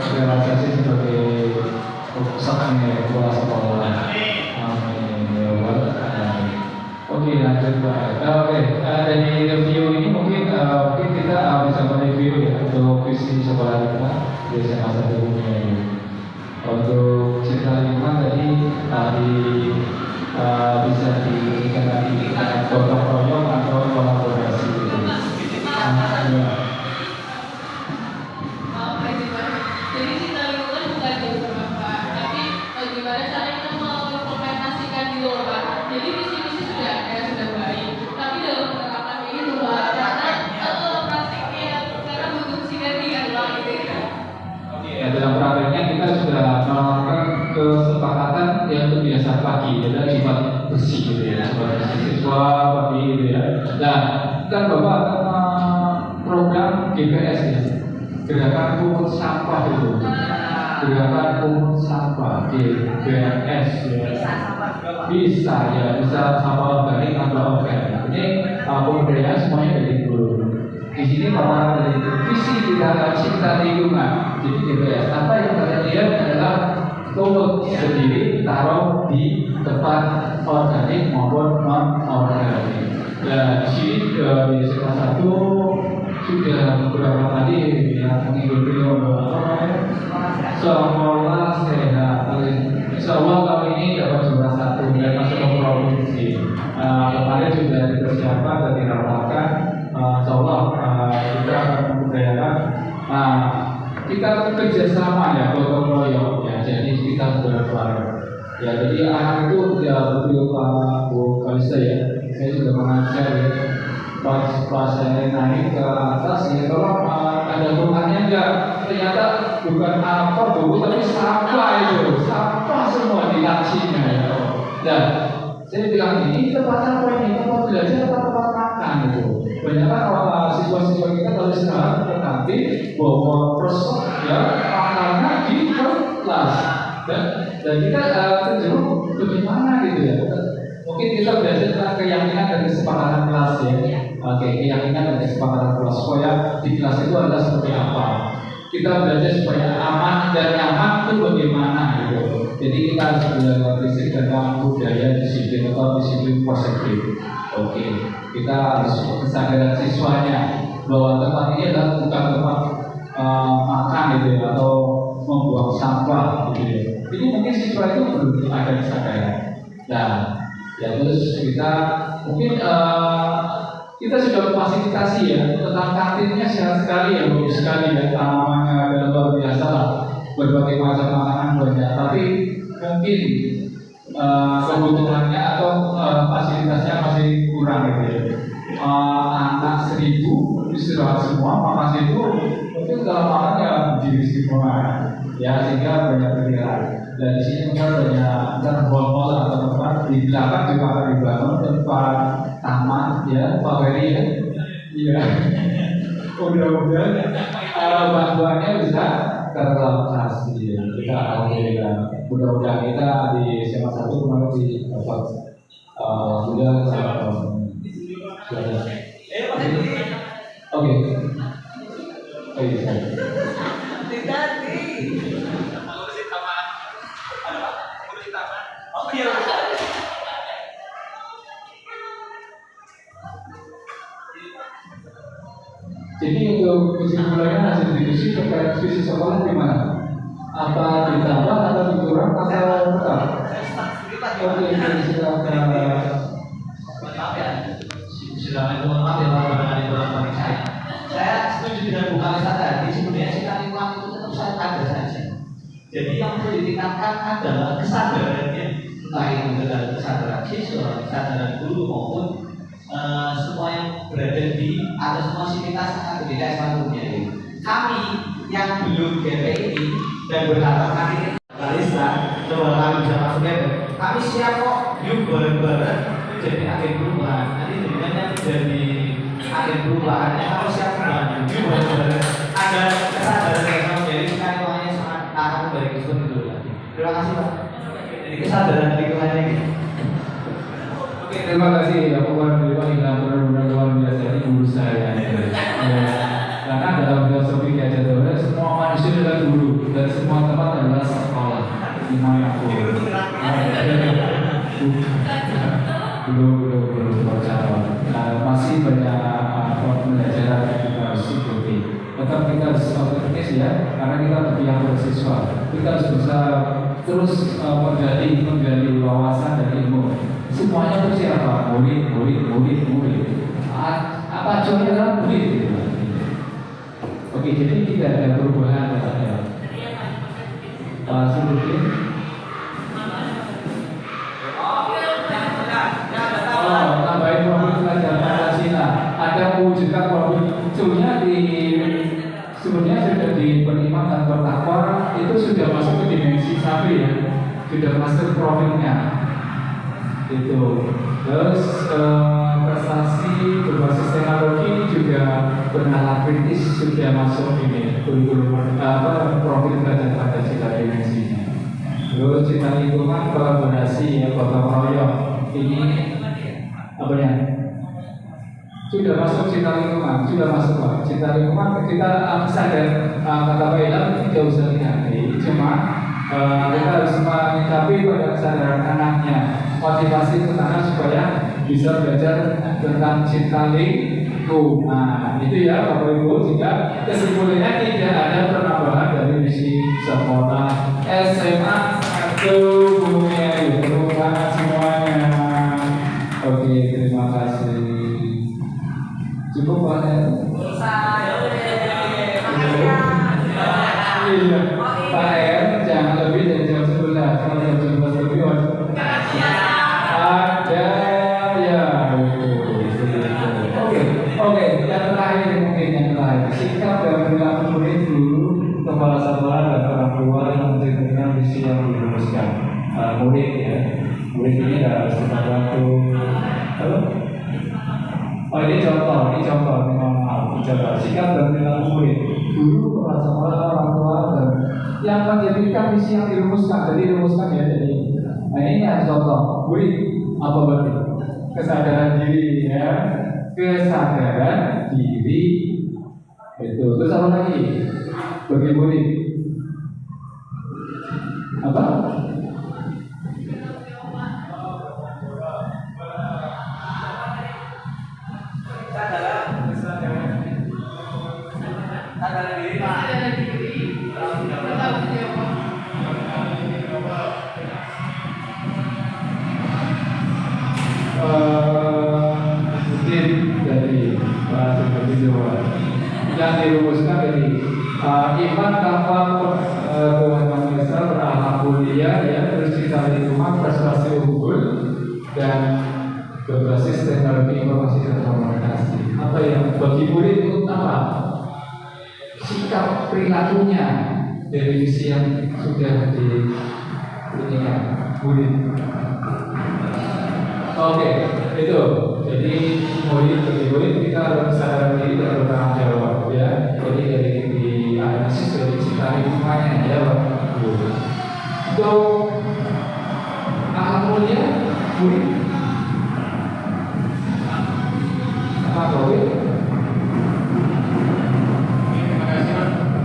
sudah realisasi sebagai pesertanya kepala sekolah. Amin. Oke, lanjut Pak. Oke, dari review ini mungkin kita bisa mereview ya untuk visi sekolah kita di SMA 1 ini. Untuk cerita lingkungan tadi bisa diberikan lagi gotong royong atau kolaborasi gitu. Jadi cita lingkungan bukan di rumah Pak, tapi bagaimana cara kita mengimplementasikan di luar. Jadi visi-visi sudah ada, sudah baik, tapi dalam penerapan ini luar karena praktiknya sekarang butuh sinergi kan Pak gitu ya. Ya, dalam prakteknya kita sudah melakukan kesepakatan yang biasa pagi, ada sifat bersih gitu ya, sifat bersih siswa pagi gitu ya. Nah, kan Bapak program GPS ya, gerakan pungut sampah itu, gerakan pungut sampah GPS ya. Bisa sampah organik atau organik. Ini pemberdayaan semuanya dari dulu. Di sini paparan dari visi kita cinta lingkungan. Jadi GPS apa yang kalian lihat adalah pungut sendiri taruh di tempat organik maupun non organik. Dan di sini di sekolah 1 sudah beberapa tadi yang mengikuti lomba sekolah sehat. Insya Allah kali ini dapat juara 1 dan masuk ke provinsi. Kemarin sudah dipersiapkan dan dirapatkan. Insya Allah kita akan membudayakan. Kita kerjasama ya, gotong royong ya. Jadi kita sudah keluarga. Ya, jadi anak itu ya betul Pak Bu Kalista ya. Saya sudah mengajar ya. Pas saya naik ke atas ya, kalau ada rumahnya enggak, ternyata bukan apa Bu, tapi sampah itu, sampah semua di lacinya ya. Dan saya bilang ini tempat apa ini? Tempat belajar atau tempat makan itu? Banyak kan siswa-siswa kita kalau sekarang tetapi bawa persok ya makannya di kelas dan kita cenderung bagaimana gitu ya. Mungkin kita belajar tentang keyakinan dan kesepakatan kelas ya. Oke, keyakinan dan kesepakatan kelas supaya di kelas itu adalah seperti apa. Kita belajar supaya aman dan nyaman itu bagaimana gitu. Jadi kita harus belajar basic tentang budaya disiplin atau disiplin positif. Oke, kita harus kesadaran siswanya bahwa tempat ini adalah bukan tempat makan gitu ya, atau membuang sampah gitu ya. Jadi mungkin siswa itu belum ada kesadaran. Nah, ya terus kita mungkin kita sudah fasilitasi ya tentang kantinnya sehat sekali ya, bagus sekali ya, tanamannya ada luar biasa lah, berbagai macam makanan banyak. Tapi mungkin kebutuhannya atau fasilitasnya masih kurang gitu ya. Anak 1000 istirahat semua, makan itu mungkin kalau makan ya berdiri semua ya, sehingga banyak pikiran. Dan di sini mungkin banyak hall atau tempat di belakang juga akan dibangun tempat taman ya, Pak Ferry ya. Iya. Mudah-mudahan bantuannya bisa terrealisasi. Kita alhamdulillah. Mudah-mudahan kita di SMA 1 kemarin di dapat sudah oke. Jadi untuk kesimpulannya hasil diskusi terkait visi sekolah gimana? Apa ditambah atau dikurang atau tetap? Oke, silakan. Silakan maaf ya Pak mengenai beberapa saya. Saya setuju dengan Bu Kalista tadi. Sebenarnya cita lingkungan itu tetap saya ada saja. Jadi yang perlu ditingkatkan adalah kesadarannya, entah itu dengan kesadaran siswa, kesadaran guru maupun semua yang berada di atas fasilitas akademik sebelumnya. Kami yang belum GPI dan berharap kami Kalista coba kami bisa masuknya. Kami siap kok, yuk bareng-bareng jadi agen perubahan. Nanti dengan yang menjadi agen perubahannya kalau siap membantu, yuk bareng-bareng. Ada kesadaran yang sama, jadi lingkungannya sangat akan membaik seperti itu. Terima kasih Pak. Jadi kesadaran lingkungannya gitu. Oke, terima kasih ya Pak Wali yang benar-benar luar biasa, ini guru saya. Karena dalam filosofi Kajatola semua manusia adalah guru dan semua tempat adalah sekolah. Ini aku belum bercatat. Masih banyak pembelajaran yang kita harus ikuti. Tetap kita harus optimis ya, karena kita berpihak pada siswa. Kita harus bisa terus menggali wawasan dan ilmu. Semuanya itu siapa? Murid. Apa contohnya adalah murid gitu. Oke, jadi tidak ada perubahan ya. Pak Sudin. Tambahin profil pelajaran Pancasila. Ada mewujudkan profil sebenarnya sebenarnya sudah di penerimaan dan bertakwa itu sudah masuk ke dimensi 1 ya, sudah masuk profilnya itu. Terus prestasi berbasis teknologi juga bernalar kritis sudah masuk ini kurikulum profil pelajaran Pancasila dimensinya. Terus cita lingkungan kolaborasi ya, gotong royong ini apa ya? Sudah masuk cita lingkungan, sudah masuk Pak. Cita lingkungan kita sadar kata Pak Ilham tidak usah dihati, cuma kita harus menyikapi pada kesadaran anaknya, motivasi ke sana supaya bisa belajar tentang cinta lingkungan. Itu ya Bapak Ibu, sehingga kesimpulannya tidak ada penambahan dari misi sekolah SMA 1 Bumi Ayu. Terima kasih semuanya. Oke, terima kasih. Cukup Pak ya? Iya, Pak R, jangan lebih dari jam 11. Kalau jam 11 lebih ada ya. Oke, yang terakhir mungkin yang terakhir. Sikap dan perilaku murid dulu, kepala sekolah dan orang tua yang menceritakan visi yang dirumuskan murid ya. Murid ini harus tepat waktu. Halo? Oh ini contoh, mohon maaf. Coba sikap dan perilaku murid, guru, kepala sekolah, orang tua dan yang menjadikan visi yang dirumuskan. Jadi dirumuskan ya. Jadi, nah ini yang contoh. Murid apa berarti? kesadaran diri ya, kesadaran diri itu. Terus apa lagi? Bagi murid apa? Sadar diri Pak. Sadar diri. Bertanggung jawab. Mungkin dari bahasa Jawa yang dirumuskan dari iman tanpa Tuhan Yang Maha Esa berakhlak mulia ya, bersifat lingkungan, prestasi unggul dan berbasis teknologi informasi dan komunikasi. Apa yang bagi murid itu apa? Sikap perilakunya dari visi yang sudah diberikan murid. Oke, itu. Jadi bagi murid kita harus sadar diri dan bertanggung jawab ya. Jadi dari analisis dari cita lingkungannya ya, untuk akhlak mulia murid. Apa murid?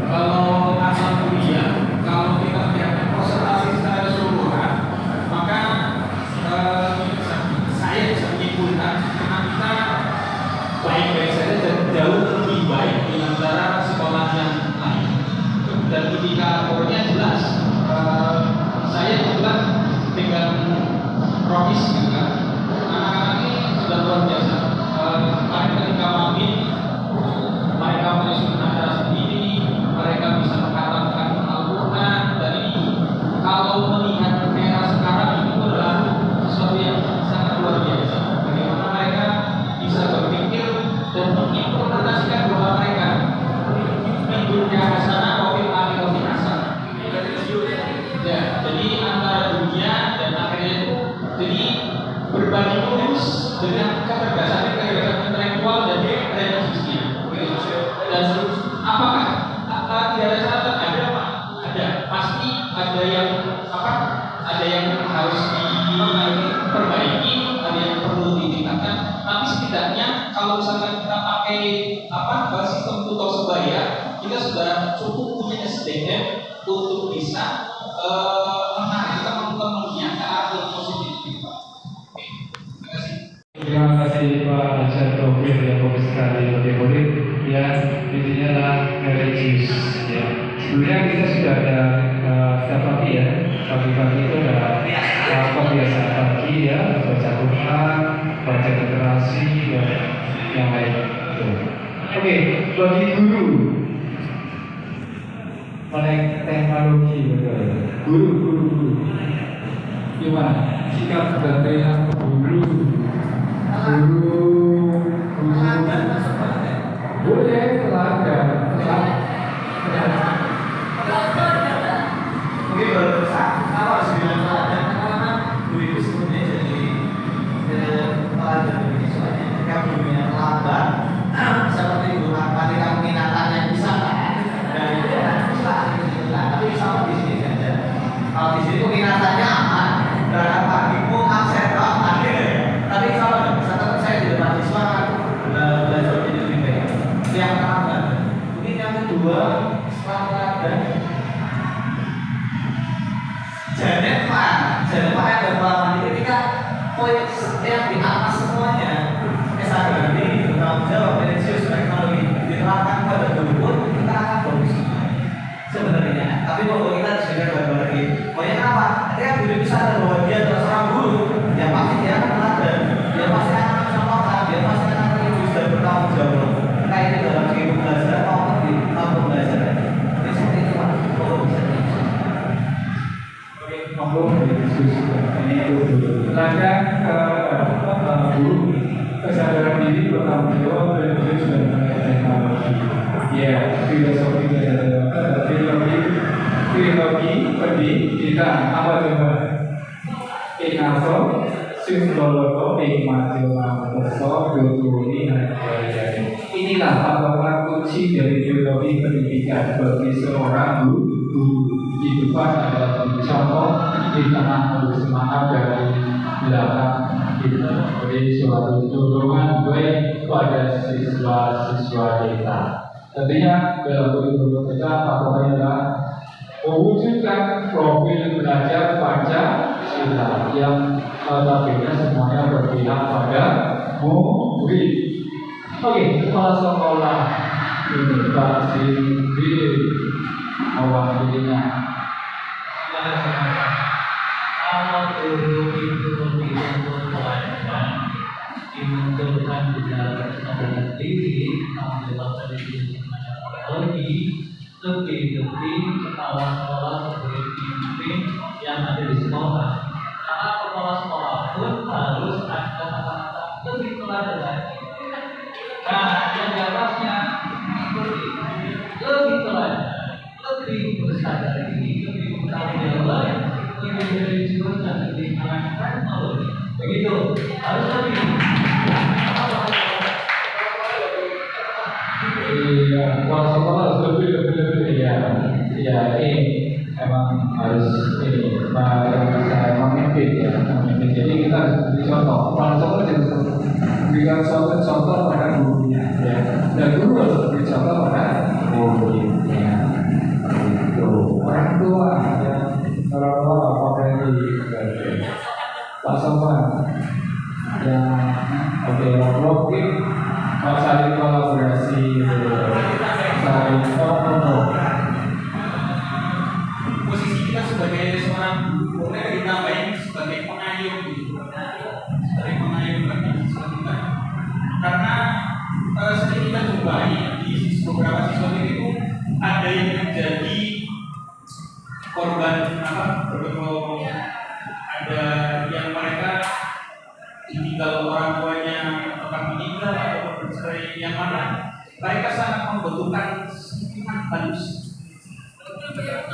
Kalau asal kuliah, kalau kita lihat konsentrasi secara keseluruhan, maka saya bisa menyimpulkan karena kita baik-baik saja dan jauh lebih baik di antara sekolah yang lain. Dan indikatornya jelas, saya kebetulan pegang profis kan, anak-anak ini sudah luar biasa. Kemarin ketika mampir, mereka menyusun acara sendiri, mereka bisa mengatakan Al-Quran, dan ini kalau melihat era sekarang itu adalah sesuatu yang sangat luar biasa. Bagaimana mereka bisa berpikir dan mengimplementasikan doa mereka. Hidupnya hasanah, wafil akhirati hasanah. Ya, jadi antara dunia dan akhirat itu jadi berbagi lurus dengan kecerdasan intelektual dan religiusnya. Dan apakah tidak ada catatan? Ada Pak? Ada. Pasti ada yang apa? Ada yang harus diperbaiki, ada yang perlu ditingkatkan. Tapi setidaknya kalau misalkan kita pakai sistem tutor sebaya, kita sudah cukup punya SDM untuk bisa menarik teman-temannya ke arah yang positif. Oke, terima kasih. Terima kasih Pak Hajar Taufik yang bagus sekali bagi murid ya, intinya adalah religius ya. Sebenarnya kita sudah ada setiap pagi ya, pagi-pagi itu ada kebiasaan pagi ya, baca Quran, baca literasi dan yang lain. Oke, bagi guru melek teknologi betul. Guru gimana sikap dan perilaku guru boleh teladan Mungkin baru kalau harus bilang teladan karena guru itu sebenarnya jadi teladan ini soalnya ketika gurunya lambat seperti guru ketika peminatannya bisa dan itu bisa tapi sama di sini saja. Kalau di sini peminatannya aman, berangkat pagi pun absen tapi sama misalkan saya di depan siswa belajar jadi lebih baik. Itu yang pertama. Mungkin yang kedua setelah teladan Janet Pak yang berpengalaman ini ketika poin yang di atas semuanya kesadaran diri, bertanggung jawab, religius, teknologi diterapkan pada guru pun kita akan bagus sebenarnya. Tapi kalau kita sudah berbagi, pokoknya apa? Ketika guru itu sadar bahwa dia adalah seorang guru, ya pasti dia akan teladan, dia pasti akan mencontohkan, dia pasti akan religius dan bertanggung jawab. Kayak itu dalam segi pembelajaran maupun di tahun pembelajaran. Jadi seperti itu Pak. Kalau bisa teladan guru kesadaran diri bertanggung jawab religius dan teknologi ya, filosofi pendidikan apa coba inaso simboloko ikmatilamoso dutuni inilah patokan kunci dari teologi pendidikan bagi seorang guru. Kehidupan adalah contoh di tengah semangat dari belakang Jadi suatu dorongan baik kepada siswa-siswa kita. Tentunya dalam kurikulum kita patokannya adalah mewujudkan profil belajar Pancasila yang notabene semuanya berpihak pada murid. Oke, kepala sekolah ini Pak Sindi mewakilinya. Kalau guru itu dibentuk pelajaran, dibentukkan di dalam kesadaran diri, tanggung jawab dari teknologi, lebih kepala sekolah sebagai pemimpin yang ada di sekolah. Karena kepala sekolah pun harus ada kata-kata lebih teladan. Nah, yang di atasnya mengikuti lebih teladan, lebih bersadar diri, lebih bertanggung jawab. Lebih dan lebih teknologi. Begitu, harus lebih. Iya, kalau sekolah harus lebih ya. Ya, ini emang harus ini saya memimpin ya, memimpin. Jadi kita harus beri contoh. Kalau sekolah juga berikan contoh pada gurunya, ya. Dan guru harus beri contoh pada muridnya. Itu orang tua ya. Orang tua apa ini? Pak Sopan, yang oke, mungkin saling kolaborasi, saling Posisi kita sebagai seorang guru boleh ditambahin sebagai pengayom gitu, sebagai pengayom bagi siswa kita. Karena sering kita jumpai di beberapa siswa kita itu ada yang menjadi korban berbohong, ada yang mereka ditinggal orang tuanya tetap meninggal atau bercerai, yang mana mereka sangat membutuhkan sentimen halus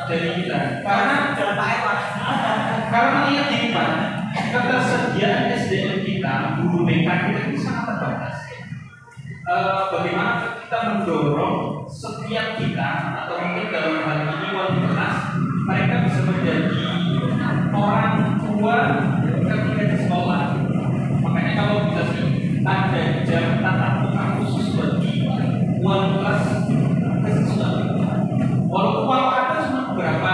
dari kita. Karena ingat ini Pak, ketersediaan SDM kita, guru BK kita itu sangat terbatas. Bagaimana kita mendorong setiap kita atau mungkin dalam hal ini wali kelas, mereka bisa menjadi orang tua ketika di sekolah. Makanya kalau bisa sih ada jam tatap muka khusus bagi wali kelas ke siswa. Walaupun kalau ada cuma beberapa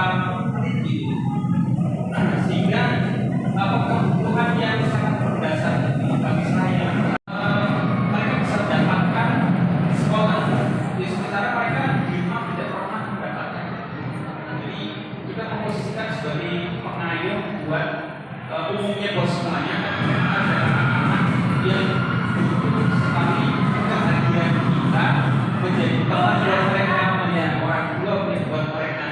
menit gitu, sehingga kebutuhan yang sangat mendasar bagi saya mereka bisa mendapatkan sekolah. Di sementara mereka di rumah tidak pernah mendapatkan. Jadi kita memposisikan sebagai pengayom buat umumnya buat semuanya. Ada anak-anak yang butuh sekali kebahagiaan kita menjadi pelajar mereka, punya orang tua, punya buat mereka.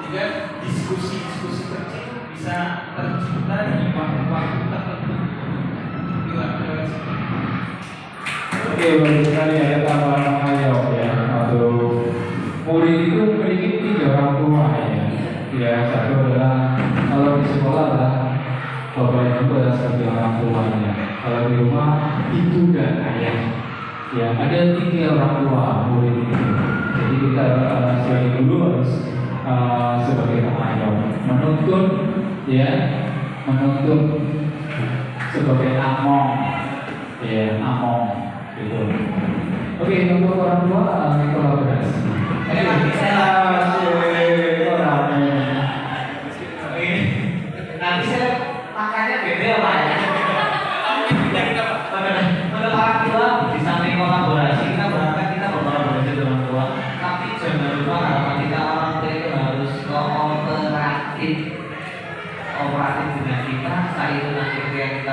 Sehingga diskusi-diskusi kecil bisa tercipta di waktu-waktu tertentu. Oke, bagus sekali ada tambahan pengayom ya. Atau murid itu memiliki 3 orang tua ya. Ya, satu adalah kalau di sekolah adalah bapak ibu adalah sebagai orang tuanya. Kalau di rumah ibu dan ayah. Ya, ada 3 orang tua murid itu. Jadi kita sebagai guru harus sebagai pengayom menuntun ya, menuntun sebagai among ya, among gitu. Oke, untuk orang tua kolaborasi. Nanti saya makannya beda ya Pak ya. Pada orang tua di samping kolaborasi kita berharap kita berkolaborasi dengan orang tua, tapi jangan lupa harapan kita orang tua itu harus kooperatif dengan kita. Saat itu nanti ketika kita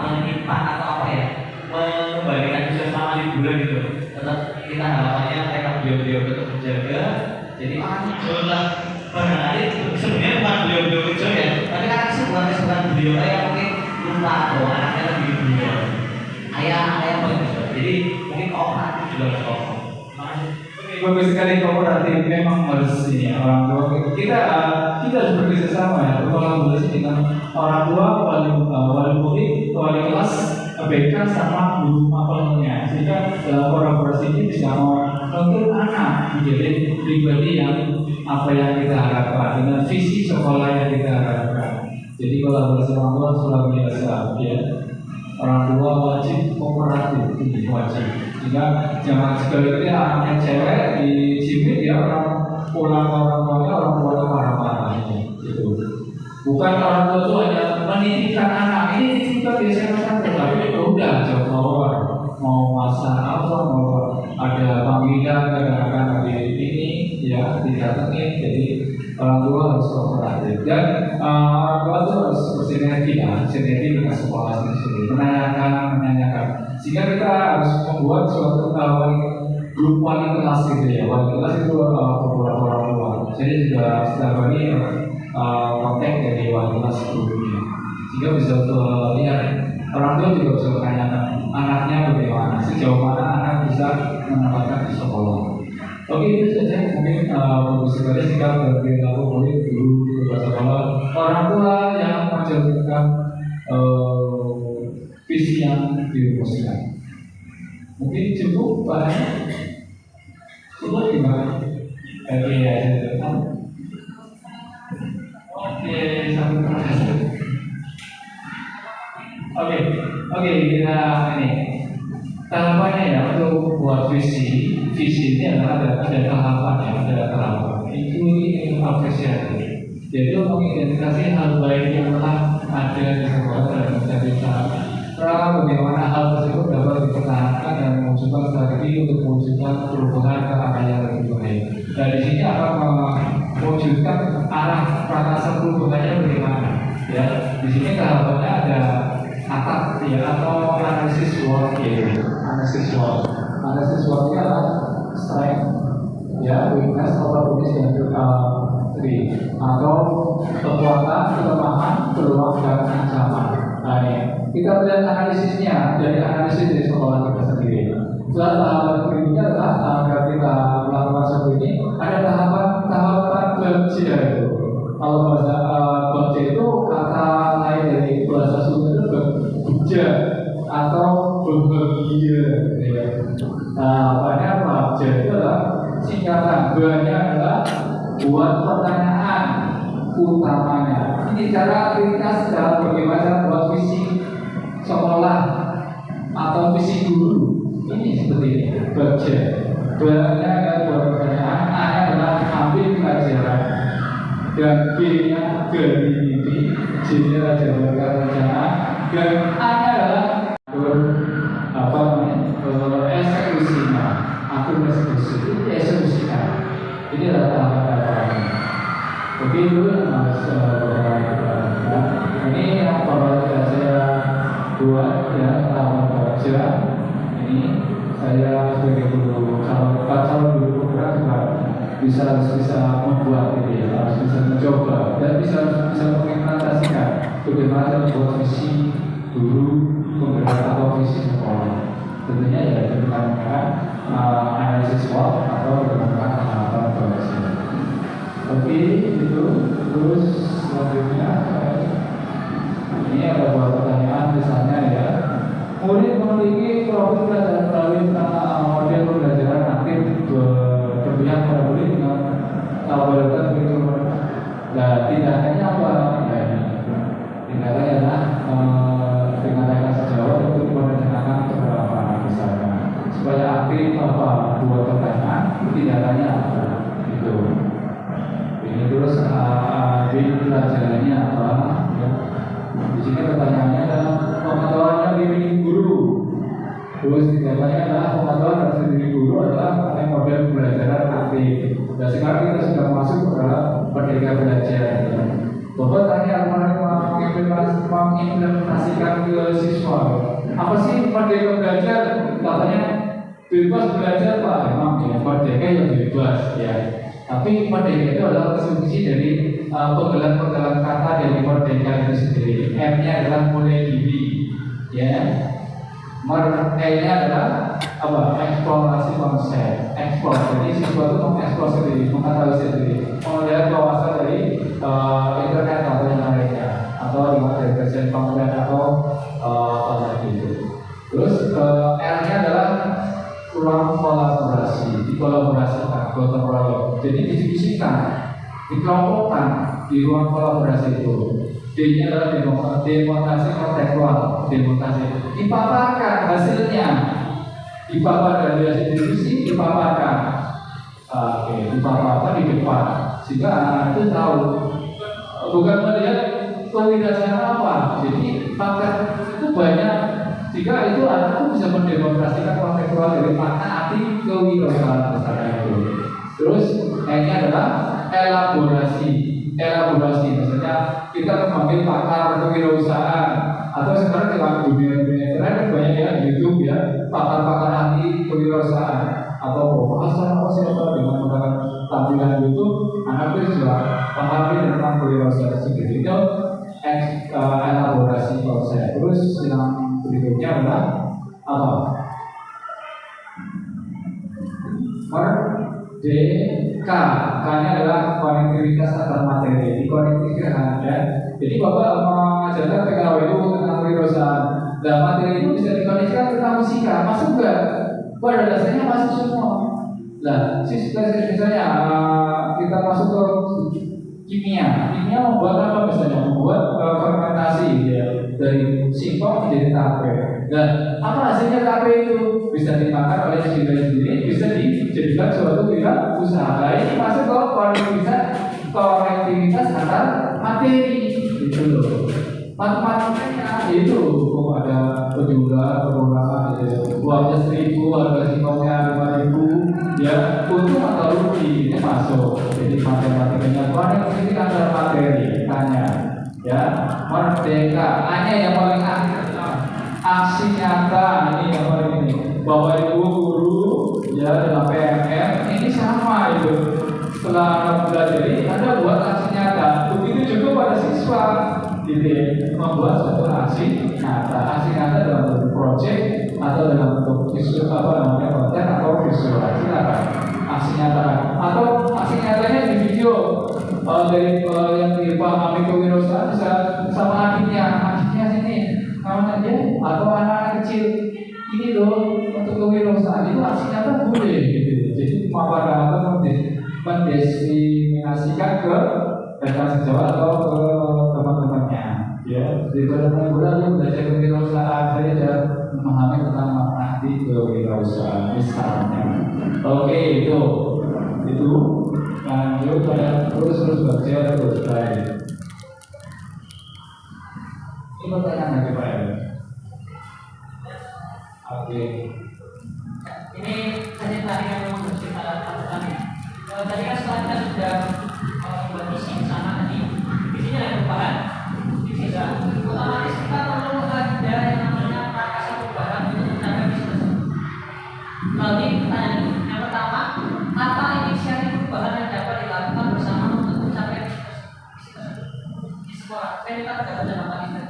menyimpan atau apa ya, mengembalikan suasana liburan gitu, tetap kita harapannya mereka beliau-beliau tetap menjaga. Jadi jumlah barangkali sebenarnya bukan beliau-beliau kecil ya, tapi kan bukan beliau kayak mungkin lupa bahwa anaknya lebih beliau ayah bagus. Jadi mungkin kooperatif juga harus kooperatif. Bagus sekali kooperatif, memang harus ini orang tua kita harus bekerja sama ya, berkolaborasi dengan orang tua, wali murid, wali kelas, BK sama guru mapelnya, sehingga dalam kolaborasi ini bisa menuntun anak menjadi pribadi yang apa yang kita harapkan dengan visi sekolah yang kita harapkan. Jadi kolaborasi orang tua luar biasa, ya. Orang tua wajib kooperatif, ini wajib. Jika jangan sekali anaknya cewek di cimit ya orang orang tuanya orang tuanya marah-marah gitu. Bukan orang tua itu hanya menitipkan anak ini titipkan biasanya kan, tapi itu udah jauh mau masak apa mau ada panggilan kadang-kadang ini ya didatengin, jadi orang tua harus kooperatif dan orang tua itu harus bersinergi sinergi dengan sekolah sendiri, menanyakan sehingga kita harus membuat suatu grup wali kelas gitu ya. Wali kelas itu beberapa orang tua. Saya juga setiap hari kontak dari wali kelas grupnya, sehingga bisa lihat orang tua juga bisa menanyakan anaknya bagaimana, sejauh mana anak bisa mendapatkan di sekolah. Oke, itu saja mungkin sebenarnya sikap dari aku boleh guru sekolah orang tua yang menjalankan visi yang dirumuskan. Mungkin cukup Pak. Cukup gimana? Oke, ya, oke, sampai terasa. Oke, kita ini tahapannya ya untuk buat visi ini adalah ada tahapan ya, ada tahapan. Itu apresiasi. Jadi mengidentifikasi hal baik yang telah ada di sekolah dan mencari cara bagaimana hal tersebut dapat dipertahankan dan mencoba strategi untuk mewujudkan perubahan ke arah yang lebih baik. Dan di sini akan mewujudkan arah prakasa perubahannya bagaimana. Ya, di sini tahapannya ada atap ya atau analisis SWOT ya. Analisis SWOT-nya adalah strength ya, weakness, opportunity dan atau kekuatan, kelemahan, peluang dan ancaman. Nah, kita lihat analisisnya dari analisis dari sekolah kita sendiri. Setelah tahapan berikutnya adalah agar kita melakukan seperti ini, ada tahapan kerja itu. Kalau bahasa kerja itu kata lain dari bahasa Sunda itu bekerja atau bekerja. Ya. Nah, apa? Jadi itu adalah singkatan. B-nya adalah buat pertanyaan utamanya. Ini cara ringkas dalam bagaimana buat visi sekolah atau visi guru. Ini seperti ini. Baca. B-nya adalah buat pertanyaan. A-nya adalah ambil pelajaran. Dan B-nya mimpi. J-nya adalah jawaban rencana. Dan A-nya adalah eksekusinya. Eksekusikan. Ini adalah tahapan-tahapan. Begitu Mas. Ini yang baru saya buat ya, tahapan kerja. Ini saya sebagai guru calon guru program juga bisa membuat ini ya, harus bisa mencoba dan bisa mengimplementasikan bagaimana membuat visi guru penggerak atau visi sekolah. Tentunya ya dengan analisis SWOT atau dengan tahapan kerja. Oke, itu terus selanjutnya ini ada beberapa pertanyaan misalnya ya. Murid memiliki profil pelajaran melalui model pembelajaran aktif berpihak pada murid dengan laboratorium begitu. Nah, tindakannya apa? Ya, tindakannya adalah dengan mereka sejauh untuk merencanakan beberapa misalnya supaya aktif apa buat pertanyaan tindakannya apa itu. Ini terus pelajarannya apa? Ya. Di sini pertanyaannya adalah pengetahuannya diri guru. Terus tindakannya adalah pengetahuan dari diri guru adalah model pembelajaran aktif. Dan sekarang kita sudah masuk ke dalam merdeka belajar. Bapak tanya mengimplementasikan ke siswa. Apa sih merdeka belajar? Katanya bebas belajar Pak. Memang ya merdeka yang bebas ya. Tapi merdeka itu adalah konstruksi dari penggalan kata dari merdeka itu sendiri. M-nya adalah mulai diri, ya. Merdeka adalah apa? Eksplorasi konsep, eksplor. Jadi siswa itu mengeksplor sendiri, mengetahui sendiri, melihat wawasan dari internet atau yang lainnya, atau dari presiden pengetahuan atau apa lagi itu. Terus R-nya adalah ruang kolaborasi, dikolaborasikan, gotong royong. Jadi didiskusikan, dikelompokkan di ruang kolaborasi itu. D-nya adalah demonstrasi kontekstual, demonstrasi. Dipaparkan hasilnya, dipaparkan dari hasil diskusi, dipaparkan. Oke, dipaparkan di depan, sehingga anak itu tahu. Bukan melihat kewirausahaan apa. Jadi pakar itu banyak. Jika itu anak itu bisa mendemonstrasikan kontekstual dari makna arti kewirausahaan misalnya itu. Terus ini adalah elaborasi, maksudnya kita memanggil pakar kewirausahaan atau sekarang di dunia internet banyak ya di YouTube ya pakar-pakar ahli kewirausahaan atau bahasa apa siapa dengan menggunakan tampilan YouTube anak itu juga pahami tentang kewirausahaan sendiri itu elaborasi konsep. Terus yang berikutnya adalah apa? K nya adalah konektivitas antar materi. Di konektivitas ada. Jadi Bapak mengajarkan PKW itu tentang kewirausahaan. Dan materi itu bisa dikoneksikan tentang fisika, masuk nggak? Pada dasarnya masuk semua. Nah, misalnya kita masuk ke kimia membuat apa misalnya? Membuat fermentasi ya, dari singkong menjadi tape. Dan apa hasilnya tape itu? Bisa dimakan oleh diri sendiri, bisa dijadikan suatu usaha. Nah, ini masuk ke konektivitas antar materi itu loh. Matematikanya itu ada penjualan, pengurangan, uangnya 1.000, harga singkongnya 5.000, ya untung atau rugi ini masuk. Jadi matematikanya konektivitas antar materi tanya, ya merdeka. Hanya yang paling akhir aksi nyata ini yang paling ini. Bapak Ibu guru ya dalam PMM ini sama itu. Setelah belajar ini Anda buat aksi nyata. Begitu juga pada siswa gitu, membuat suatu aksi nyata dalam bentuk project atau dalam bentuk visual konten atau visual. Silakan aksi nyata atau aksi nyatanya di video dari yang dipahami kewirausahaan bisa sama adiknya sini namanya dia atau anak kecil ini loh untuk kewirausahaan itu aksi nyata boleh gitu. Jadi memaparkan atau mendiseminasikan ke rekan sejawat atau ke teman-temannya ya. Jadi pada bulan belajar kewirausahaan saya sudah memahami tentang makna arti kewirausahaan misalnya. Oke, itu lanjut pada terus baca terus baik. Ini pertanyaan lagi Pak ya. Oke. Ini hanya tadi yang memang harus kita lakukan. Tadi kan setelah kita sudah membuat visi bersama tadi, visinya ada perubahan, visi otomatis kita perlu ada yang namanya prakasa perubahan untuk mencapai visi tersebut. Lalu pertanyaan yang pertama, apa inisiatif perubahan yang dapat dilakukan bersama untuk mencapai visi tersebut di sekolah? Saya minta pendapat dalam hal ini.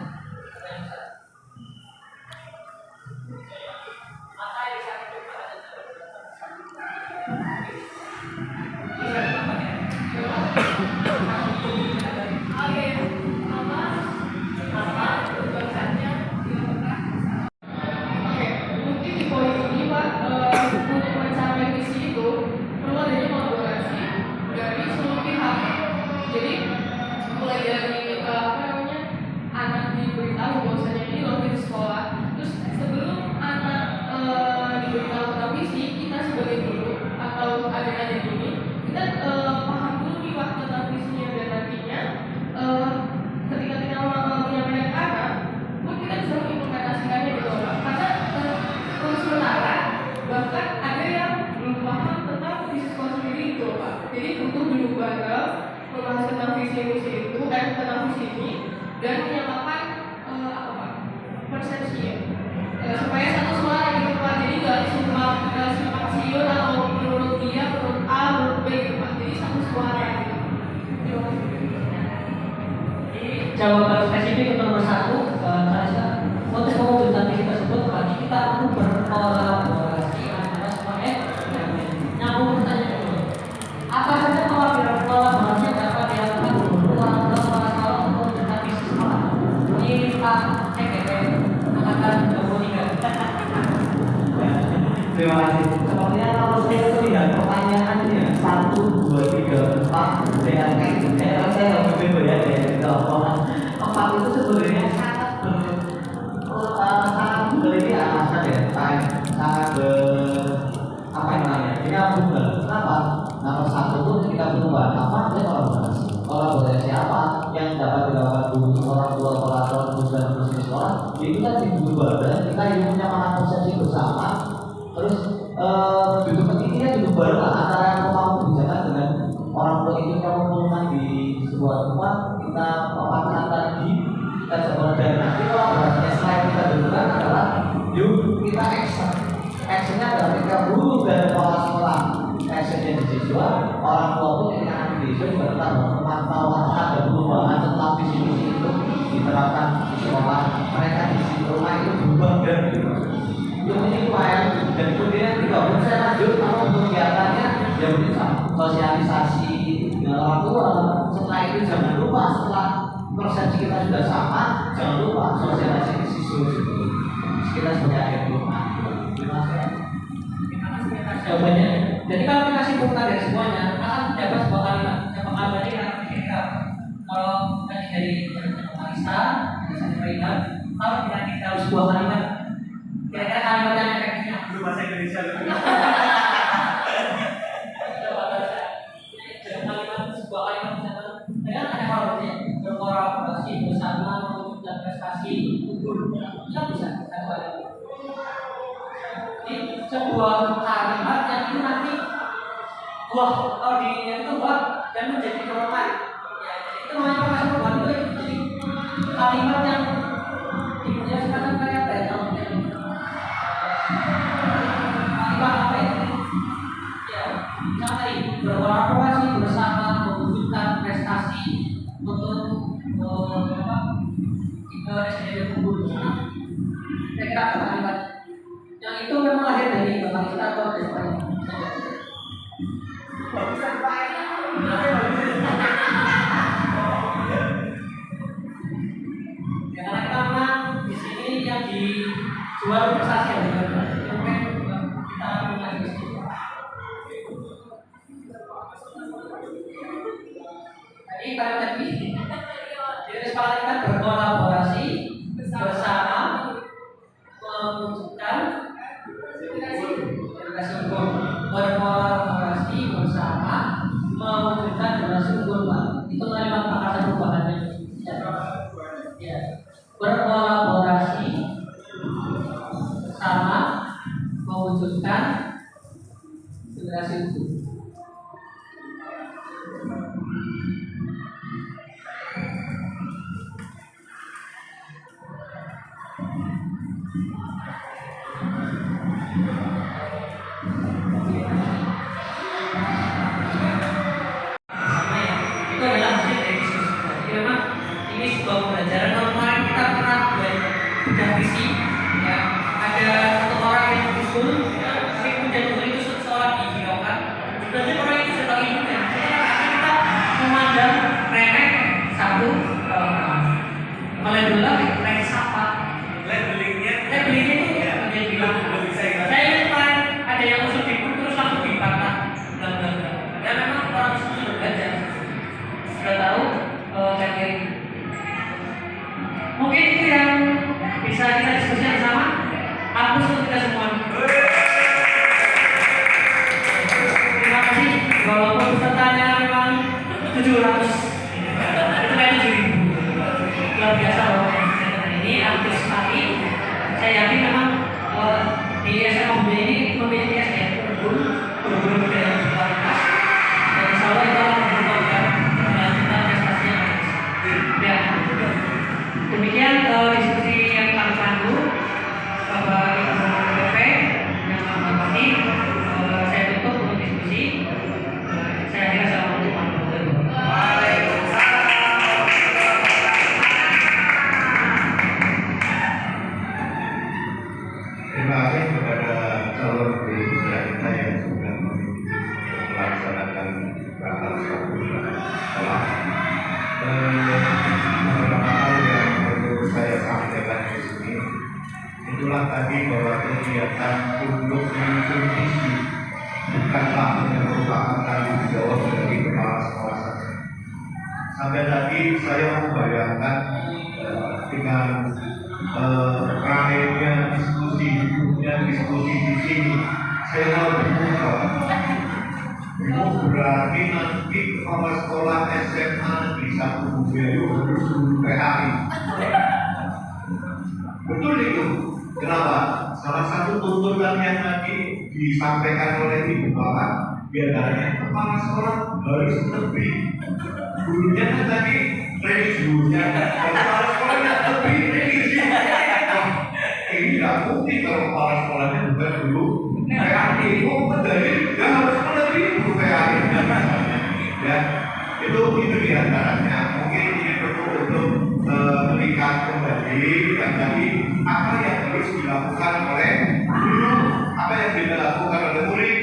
Jawaban spesifik untuk nomor 1, untuk mewujudkan visi tersebut berarti kita perlu berkolaborasi antara semuanya. Nyambung pertanyaan dulu. Apa saja kolaborasi yang dapat dilakukan guru orang tua sekolah untuk mewujudkan visi sekolah? Ini Pak EKP angkatan 23. Terima kasih. Sepertinya kalau saya lihat pertanyaannya 1, 2, 3, 4 saya rasa yang berbeda ya. 4 sangat apa namanya? Kita berubah. Kenapa? Nomor satu itu kita berubah. Apa? Dia kolaborasi. Kolaborasi apa? Yang dapat dilakukan guru, orang tua, kolaborator, guru dan guru di sekolah. Itu kan berubah dan kita punya mana persepsi bersama. Terus duduk pentingnya duduk baru lah antara pemangku kebijakan dengan orang tua itu kita mengumpulkan di sebuah rumah, kita papakan tadi, kita coba dan nanti kolaborasinya selain kita dudukkan adalah yuk kita actionnya adalah ketika guru dan kepala sekolah actionnya di siswa, orang tua pun yang akan di siswa juga tetap memantau ada perubahan tentang visi-visi itu diterapkan di sekolah, mereka di rumah itu berubah dan ini upaya dan kemudian juga pun saya lanjut kalau untuk kegiatannya ya mungkin sosialisasi orang tua. Setelah itu jangan lupa setelah persepsi kita sudah sama, jangan lupa sosialisasi ke siswa kita sebagai akhir rumah. Terima kasih atas jawabannya. Jadi kalau kita simpulkan dari semuanya akan dapat sebuah kalimat yang mengabadi kita kalau tadi dari Marisa dari Marisa kalau kita tahu sebuah kalimat kira-kira kalimat yang efektifnya belum bahasa Indonesia kalimat sebuah kalimat misalkan dengan ada halnya berkolaborasi bersama mewujudkan prestasi unggul kita bisa ini sebuah kalimat yang itu nanti wah kalau dirinya itu wah dan menjadi dorongan ya itu namanya proses perubahan itu jadi kalimat yang dijelaskan kayak apa ya berkolaborasi bersama mewujudkan prestasi untuk SDM unggul. Saya kira kalimat yang itu memang lahir dari bapak kita atau dari siapa? Karena kita memang di sini yang dijual prestasi yang kita mengajar. Jadi pada tadi disepakati berkolaborasi bersama mewujudkan generasi unggul. Berkolaborasi bersama mewujudkan generasi unggul. Itu kalimat kata perubahannya. Ya. Berkolaborasi bersama mewujudkan generasi unggul. Itu adalah hasil dari diskusi. Jadi memang ini sebuah pembelajaran normal kita pernah belajar visi. Ya, ada satu orang yang usul, tapi kemudian usul itu seolah dihiraukan. Berarti orang itu sebagai ibu dan kita memandang remeh satu labeling remeh siapa? Labelingnya itu dia bilang saya ingat kemarin ada yang usul di buku terus langsung dibantah. Ya memang orang itu sudah belajar. Sudah tahu kayak mungkin itu yang bisa kita diskusikan bersama. Hapus untuk kita semua. Terima kasih. Walaupun pesertanya memang 700, itu kayak 7.000. Luar biasa loh. Ini aktif sekali. Saya yakin memang di SMA ini memiliki SDM unggul, guru-guru budaya berkualitas. Dan insya Allah itu akan merupakan melanjutkan prestasi yang baik. Ya, demikian diskusi yang kami pandu. Bapak Ibu BP yang kami hormati, saya tutup untuk diskusi. Saya kira assalamualaikum warahmatullahi wabarakatuh. Terima kasih kepada calon guru putra kita yang sudah melaksanakan rapat sekolah. Beberapa hal yang perlu saya sampaikan di sini, itulah tadi bahwa kegiatan untuk menyusun visi bukanlah merupakan tanggung jawab dari kepala sekolah saja. Sampai tadi saya membayangkan dengan ramainya diskusi berarti nanti kepala sekolah SMA Negeri 1 Bumiayu harus guru PAI. Betul itu. Kenapa? Salah satu tuntutan yang tadi disampaikan oleh Ibu Bapak, biasanya kepala sekolah harus lebih. Gurunya kan tadi religiusnya, kepala sekolahnya lebih religius. Ini tidak mungkin kalau kepala sekolahnya bukan guru PAI. Itu dari dia harus lebih guru PAI. Ya, itu diantaranya. Mungkin ini perlu untuk melihat kembali dan tadi apa yang harus dilakukan oleh guru, apa yang dilakukan oleh murid,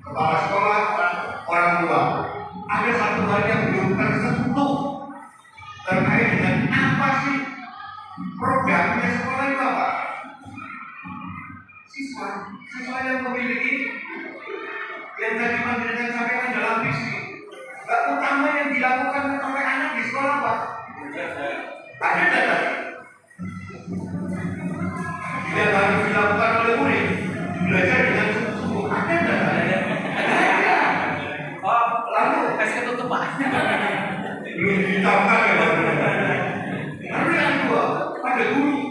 kepala sekolah, dan orang tua. Ada satu hal yang belum tersentuh terkait dengan apa sih programnya sekolah itu apa? Siswa yang memiliki yang tadi Mandiran sampaikan dalam visi. Utama yang dilakukan oleh anak di sekolah apa? Ada data. Yang harus dilakukan oleh murid belajar dengan sungguh-sungguh. Ada data. Oh, lalu kasih ketutupan. Belum ditambah ya. Lalu yang kedua, ada guru,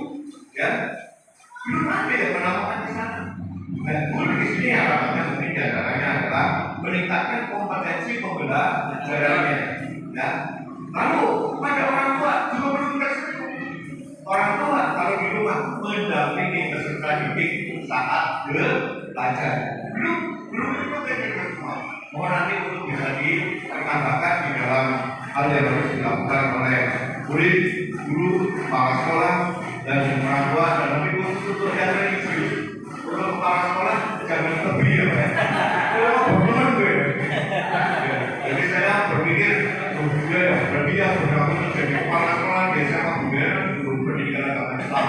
ya. Belum ada yang menawarkan di sana. Nah, guru di sini harapannya mungkin diantaranya adalah meningkatkan kompetensi pembelajarannya. Ya. Lalu pada orang tua juga belum tersentuh. Orang tua kalau di rumah mendampingi peserta didik saat belajar. Belum itu kan semua. Mohon nanti untuk bisa ditambahkan di dalam hal yang harus dilakukan oleh murid, guru, kepala sekolah, dan orang tua dan nanti untuk yang religius. Untuk kepala sekolah jangan lebih ya Pak. Benar gue. Jadi saya berpikir juga ya berarti yang bergabung menjadi kepala sekolah di SMA Bumiayu belum pendidikan agama Islam.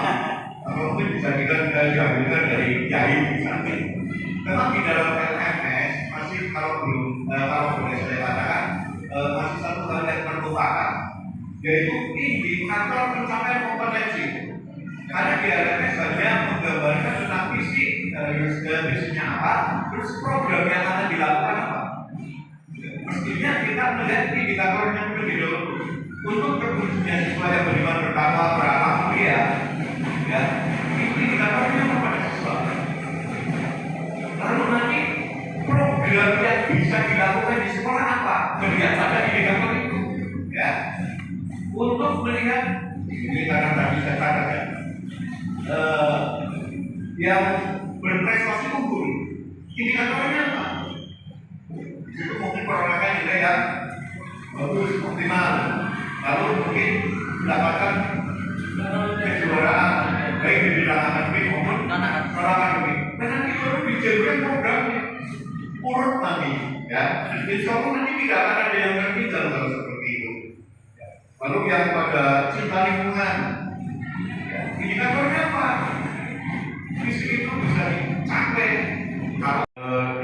Atau mungkin bisa kita diambilkan dari kiai misalnya. Memang di dalam LMS masih kalau boleh saya katakan masih satu hal yang terlupakan, yaitu indikator pencapaian kompetensi. Karena di LMS hanya menggambarkan tentang visi, visinya apa, terus program yang akan dilakukan apa. Mestinya kita melihat indikatornya lebih dulu untuk terwujudnya siswa yang beriman bertakwa beramal mulia. Ya, indikatornya kepada siswa. Lalu nanti program yang bisa dilakukan di sekolah apa? Melihat pada indikator itu. Ya, untuk melihat ini karena tadi saya katakan yang berprestasi unggul, indikatornya apa? Itu mungkin perolehan nilai yang bagus, optimal. Lalu mungkin mendapatkan kejuaraan baik di bidang akademik maupun non-akademik. Karena itu harus dijadikan programnya urut nanti, ya. Insya Allah nanti tidak akan ada yang tertinggal kalau seperti itu. Lalu yang pada cinta lingkungan, indikatornya apa? Visi itu bisa dicapai. Kalau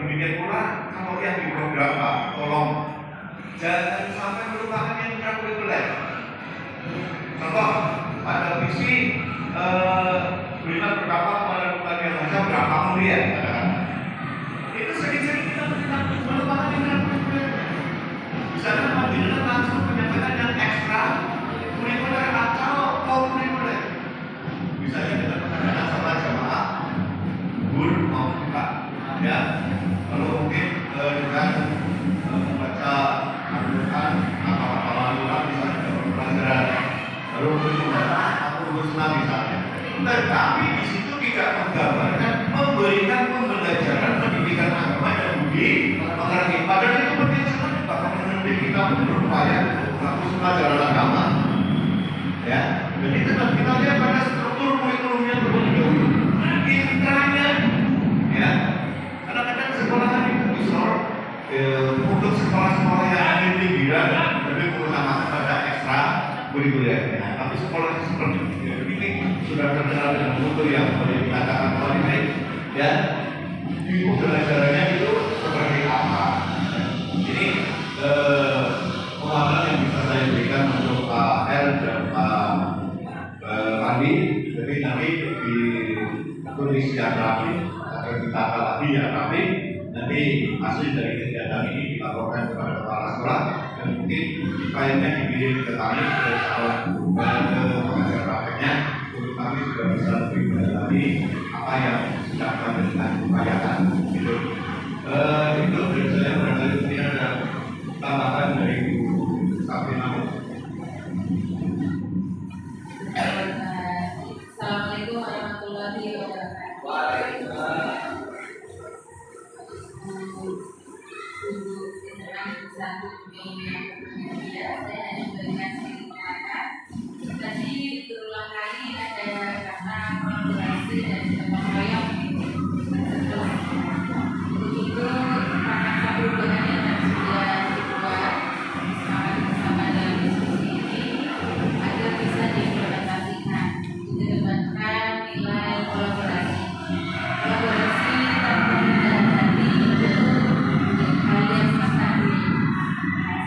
demikian pula kalau yang di program Pak, tolong jangan sampai melupakan yang intrakurikuler. Contoh, ada visi beriman bertakwa kepada Tuhan yang Maha berapa mulia. Itu sering-sering kita melupakan yang intrakurikuler. Di sana Mandiran langsung menyampaikan yang ekstra kurikuler atau kurikuler. Misalnya kita mengadakan sholat jamaah, guru maupun Pak. Ya, lalu mungkin dengan membaca Al-Quran atau misalnya pelajaran, lalu mungkin atau Husna misalnya. Tetapi di situ tidak menggambarkan memberikan pembelajaran pendidikan agama dan budi pekerti. Padahal itu penting sekali bahkan mendidik kita untuk berupaya melakukan pelajaran agama. Ya, jadi tetap kita lihat pada struktur kurikulumnya terlebih dahulu. Intranya, ya. Kadang-kadang sekolahan itu disorot untuk sekolah-sekolah yang ada di pinggiran lebih mengutamakan pada ekstra kurikuler. Tapi sekolah seperti ini sudah terkenal dengan mutu yang boleh dikatakan kualitas, ya. Di pembelajarannya itu seperti apa? Ini pemahaman yang bisa saya berikan untuk Pak R dan Pak Andi. Jadi nanti ditulis yang rapi, akan ditata lagi yang rapi. Nanti hasil dari kegiatan ini dilaporkan kepada kepala sekolah dan mungkin filenya dikirim ke kami ke calon ke pengajar prakteknya untuk kami juga bisa lebih mendalami apa yang sedang kami sedang upayakan. Gitu. Itu dari saya barangkali mungkin ada tambahan dari Bu Sabrina. Assalamualaikum warahmatullahi wabarakatuh. Waalaikumsalam. Tadi berulang kali ada kata kolaborasi dan gotong royong. Untuk itu pakar perubahan yang sudah dibuat bersama dalam diskusi ini agar bisa diimplementasikan, dikedepankan nilai kolaborasi. Kolaborasi tanpa rendah hati itu hal yang mustahil.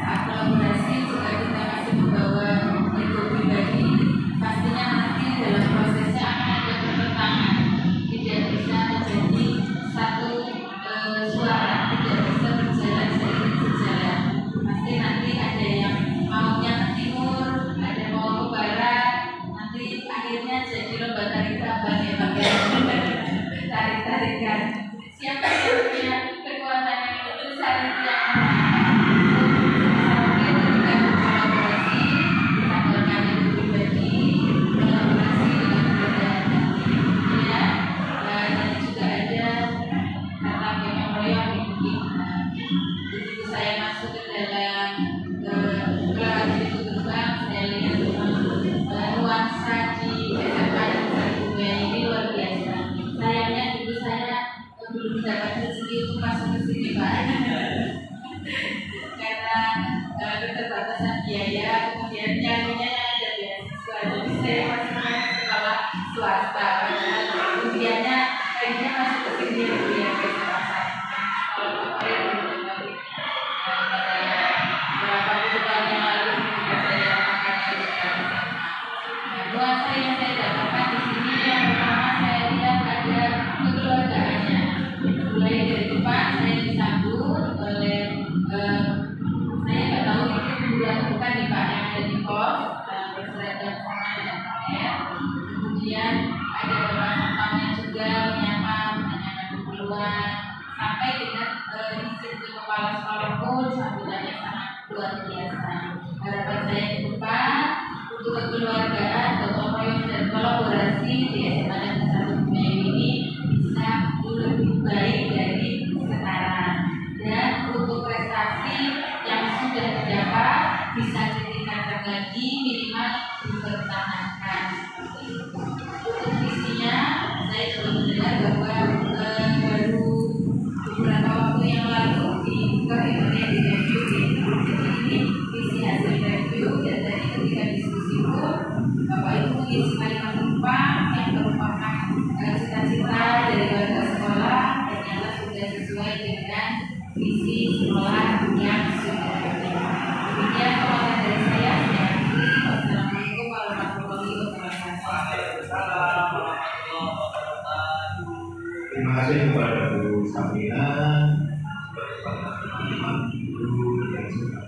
Saat kolaborasi jika kita masih membawa ego pribadi, pastinya nanti dalam prosesnya akan ada pertentangan. Tidak bisa menjadi satu suara, tidak bisa berjalan seiring berjalan. Pasti nanti ada yang maunya ke timur, ada yang mau ke barat, nanti akhirnya jadi lomba tarik tambang ya Pak ya. Tarik-tarikan. Siapa yang punya kekuatan yang lebih besar itu yang dapat rezeki untuk masuk ke sini Pak. Karena keterbatasan biaya, kemudian nyanyinya yang ada beasiswa, jadi saya masih main sekolah swasta. Kemudiannya akhirnya masuk ke sini ya beasiswa saya. Kalau kemarin berapa puluh tahun yang lalu ketika saya makan nuansa yang saya dapatkan di sini yang pertama saya lihat ada kekeluargaannya. Mulai dari depan saya disambut oleh saya nggak tahu itu bulan bukan nih Pak yang ada di pos berseragam sama dan ya. Kemudian ada bapak satpamnya juga menyapa, menanyakan keperluan sampai dengan izin ke kepala sekolah pun sambutannya sangat luar biasa. Harapan saya ke depan untuk kekeluargaan, gotong royong dan kolaborasi di SMA Negeri 1 Bumiayu ini bisa lebih baik dari sekarang, dan untuk prestasi yang sudah didapat bisa ditingkatkan lagi, minimal dipertahankan. Untuk visinya saya juga mendengar bahwa baru beberapa waktu yang lalu di Korea di review jadi ini visi hasil review, dan tadi ketika diskusi pun Bapak Ibu mengisi kalimat penumpang yang merupakan cita-cita dari warga sekolah ternyata sudah sesuai dengan visi sekolah yang sudah ada. Demikian komentar dari saya. Wassalamualaikum warahmatullahi wabarakatuh. Terima kasih kepada Bu Sabrina, kepada teman-teman guru dan juga